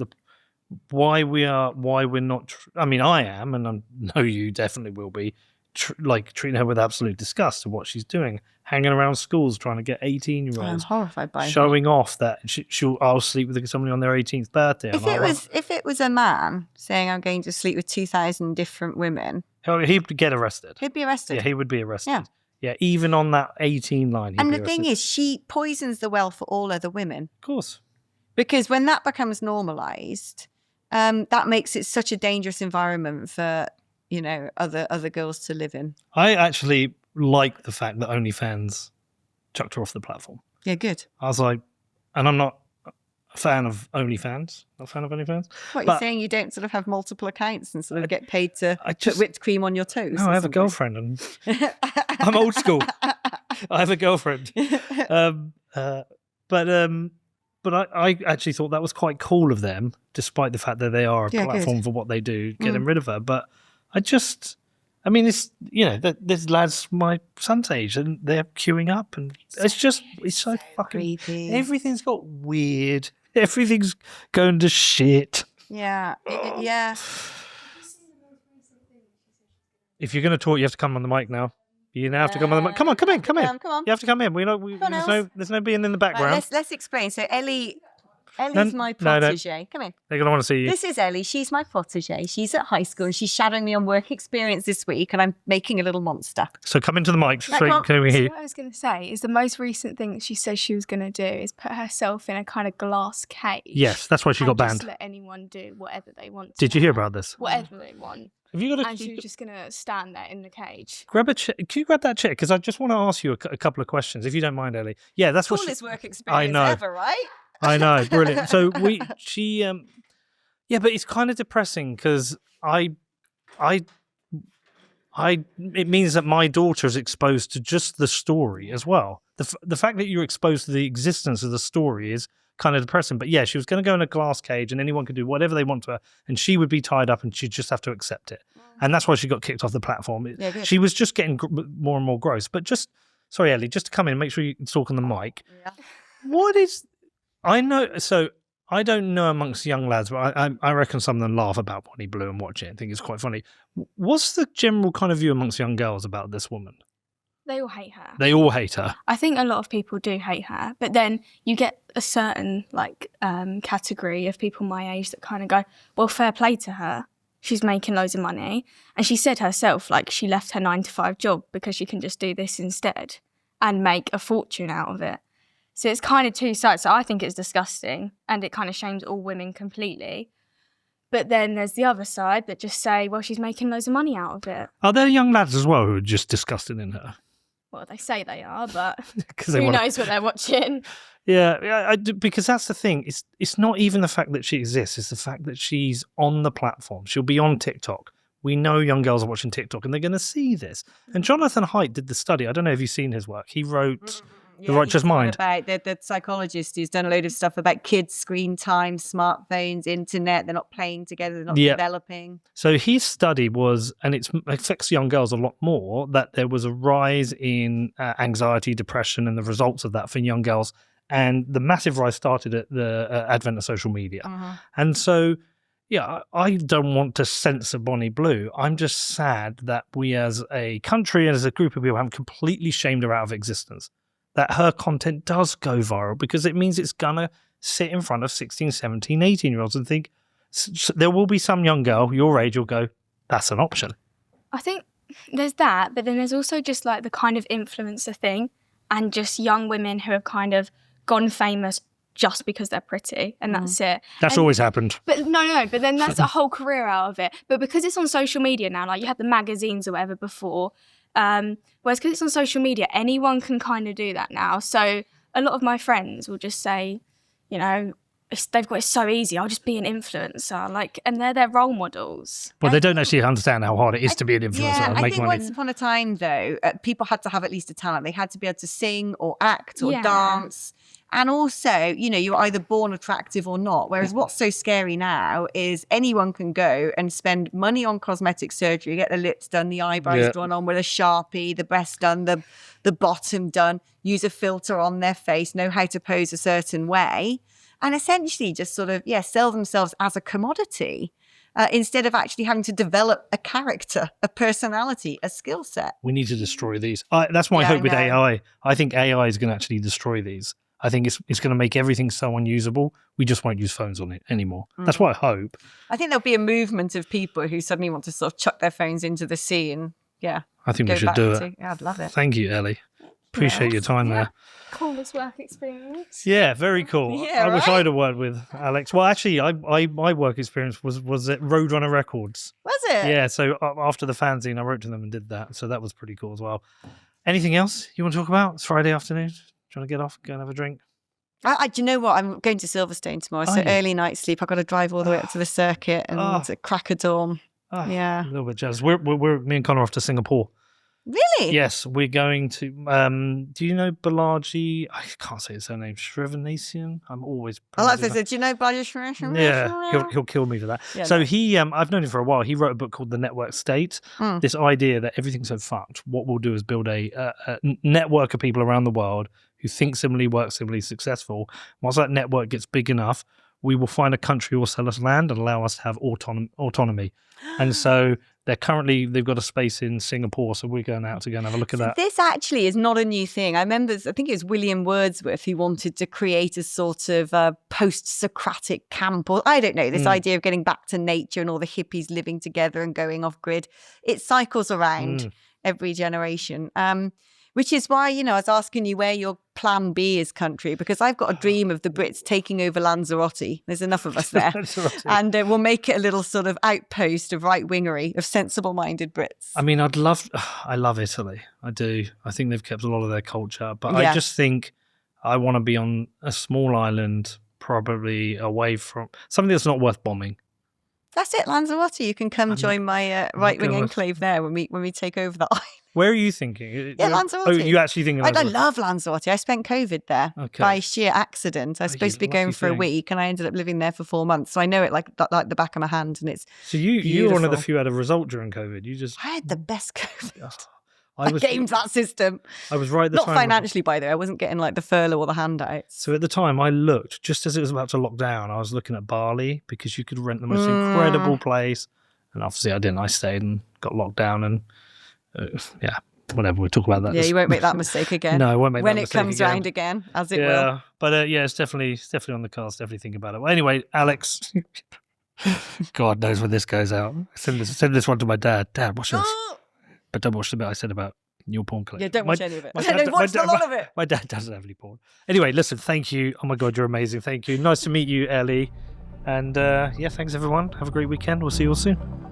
why we're not? I mean, I am, and I know you definitely will be. Treating her with absolute disgust of what she's doing, hanging around schools trying to get 18-year-olds. I'm horrified by showing off that I'll sleep with somebody on their 18th birthday. If it was a man saying I'm going to sleep with 2,000 different women, he'd get arrested. he'd be arrested. Yeah, he would be arrested. Yeah. Yeah, even on that 18 line. And the thing is, she poisons the well for all other women. Of course. Because when that becomes normalised, that makes it such a dangerous environment for, other girls to live in. I actually like the fact that OnlyFans chucked her off the platform. Yeah, good. I was like, and I'm not a fan of OnlyFans. Not a fan of OnlyFans. What, you're saying you don't sort of have multiple accounts and sort of get paid to put whipped cream on your toes? No, I have a girlfriend and I'm old school. I have a girlfriend. But I actually thought that was quite cool of them, despite the fact that they are a platform for what they do, getting rid of her. But it's, there's lads my son's age and they're queuing up and it's so fucking creepy. Everything's got weird. Everything's going to shit. Yeah. Yeah. If you're going to talk, you have to come on the mic now. You now have to come on the mic. Come on. Come in. Come on. You have to come in. There's no being in the background. Right, let's explain. So Ellie's my protege. Come in. They're going to want to see you. This is Ellie. She's my protege. She's at high school and she's shadowing me on work experience this week, and I'm making a little monster. So come into the mic. Come on. Can we hear you? What I was going to say is the most recent thing that she said she was going to do is put herself in a kind of glass cage. Yes, that's why she got banned. Just let anyone do whatever they want. Did you hear about this? Whatever they want. Have you got And she was just going to stand there in the cage. grab a chair? Can you grab that chair? Because I just want to ask you a couple of questions, if you don't mind, Ellie. Yeah, that's what. Coolest work experience ever, right? I know, brilliant. So but it's kind of depressing because it means that my daughter is exposed to just the story as well. The fact that you're exposed to the existence of the story is kind of depressing. But yeah, she was going to go in a glass cage and anyone could do whatever they want to her and she would be tied up and she'd just have to accept it. And that's why she got kicked off the platform. Yeah, she was just getting more and more gross. But sorry, Ellie, just to come in, make sure you talk on the mic. Yeah. I know, so I don't know amongst young lads, but I reckon some of them laugh about Bonnie Blue and watch it and think it's quite funny. What's the general kind of view amongst young girls about this woman? They all hate her. They all hate her. I think a lot of people do hate her, but then you get a certain category of people my age that kind of go, well, fair play to her. She's making loads of money. And she said herself, she left her 9-to-5 job because she can just do this instead and make a fortune out of it. So it's kind of two sides. So I think it's disgusting and it kind of shames all women completely. But then there's the other side that just say, well, she's making loads of money out of it. Are there young lads as well who are just disgusted in her? Well, they say they are, but who knows what they're watching? Yeah, because that's the thing. It's not even the fact that she exists. It's the fact that she's on the platform. She'll be on TikTok. We know young girls are watching TikTok and they're going to see this. And Jonathan Haidt did the study. I don't know if you've seen his work. He wrote The Righteous Mind. About the psychologist who's done a load of stuff about kids' screen time, smartphones, internet. They're not playing together. They're not developing. So his study was, and it affects young girls a lot more, that there was a rise in anxiety, depression, and the results of that for young girls. And the massive rise started at the advent of social media. Uh-huh. And so, yeah, I don't want to censor Bonnie Blue. I'm just sad that we as a country and as a group of people have completely shamed her out of existence. That her content does go viral because it means it's going to sit in front of 16, 17, 18-year-olds and think there will be some young girl your age will go, that's an option. I think there's that, but then there's also just the kind of influencer thing and just young women who have kind of gone famous just because they're pretty and that's it. That's always happened. But but then that's a whole career out of it. But because it's on social media now, you had the magazines or whatever before, whereas because it's on social media, anyone can kind of do that now. So a lot of my friends will just say, they've got it so easy. I'll just be an influencer, like, and they're their role models. Well, they don't actually understand how hard it is to be an influencer. Yeah, and I make think money. once upon a time, though, people had to have at least a talent. They had to be able to sing or act or Yeah. dance. And also, you know, you're either born attractive or not. Whereas what's so scary now is anyone can go and spend money on cosmetic surgery, get the lips done, the eyebrows drawn on with a Sharpie, the breast done, the bottom done, use a filter on their face, know how to pose a certain way, and essentially just sort of, sell themselves as a commodity instead of actually having to develop a character, a personality, a skill set. We need to destroy these. That's my hope with AI. I think AI is going to actually destroy these. I think it's going to make everything so unusable. We just won't use phones on it anymore. That's what I hope. I think there'll be a movement of people who suddenly want to sort of chuck their phones into the sea and, I think go we should back do to- it. Yeah, I'd love it. Thank you, Ellie. Appreciate your time there. Coolest work experience. Yeah, very cool. Yeah, I wish right? I'd have worked with Alex. Well, actually, my work experience was at Roadrunner Records. Was it? Yeah, so after the fanzine, I wrote to them and did that. So that was pretty cool as well. Anything else you want to talk about? It's Friday afternoon. Do you want to get off, go and have a drink? Do you know what? I'm going to Silverstone tomorrow, so Are you? early night sleep. I've got to drive all the way up to the circuit and crack a dawn. Yeah. A little bit jealous. We're me and Connor off to Singapore. Really? Yes, we're going to. Do you know Balaji? I can't say his surname. Shrivanesian. I'm always. I like pronouncing this. Do you know Bajashran? Yeah, he'll kill me for that. Yeah, So no. he, I've known him for a while. He wrote a book called The Network State. This idea that everything's so fucked. What we'll do is build a network of people around the world who think similarly, work similarly, successful. Once that network gets big enough, we will find a country who will sell us land and allow us to have autonomy. And so they've got a space in Singapore, so we're going out to go and have a look at that. This actually is not a new thing. I remember, I think it was William Wordsworth who wanted to create a sort of post-Socratic camp, or I don't know, this idea of getting back to nature and all the hippies living together and going off grid. It cycles around every generation. Which is why, I was asking you where your plan B is, country, because I've got a dream of the Brits taking over Lanzarote. There's enough of us there. And we'll make it a little sort of outpost of right-wingery, of sensible-minded Brits. I mean, I love Italy. I do. I think they've kept a lot of their culture. But I just think I want to be on a small island, probably away from something that's not worth bombing. That's it, Lanzarote. You can come join my right-wing enclave there when we take over the island. Where are you thinking? Yeah, Lanzarote. Oh, you actually think? I love Lanzarote. I spent COVID there by sheer accident. I was supposed to be going for a week, and I ended up living there for 4 months. So I know it like the back of my hand, and it's so you were one of the beautiful. few who had a result during COVID. I had the best COVID. I gamed that system. I was right at the Not time. financially, by the way. I wasn't getting like the furlough or the handouts. So at the time, I looked just as it was about to lock down. I was looking at Bali because you could rent the most incredible place, and obviously I didn't. I stayed and got locked down, and whatever. We'll talk about that. Yeah, you won't make that mistake again. No, I won't make when that it mistake comes again. round again, as it will. But it's definitely on the cards. Definitely think about it. Well, anyway, Alex, God knows when this goes out. Send this one to my dad. Dad, watch this. But don't watch the bit I said about your porn collection. Yeah, don't watch any of it. my No, dad- watch my a dad- lot of it. My dad doesn't have any porn. Anyway, listen, thank you. Oh my God, you're amazing. Thank you. Nice to meet you, Ellie. And thanks everyone. Have a great weekend. We'll see you all soon.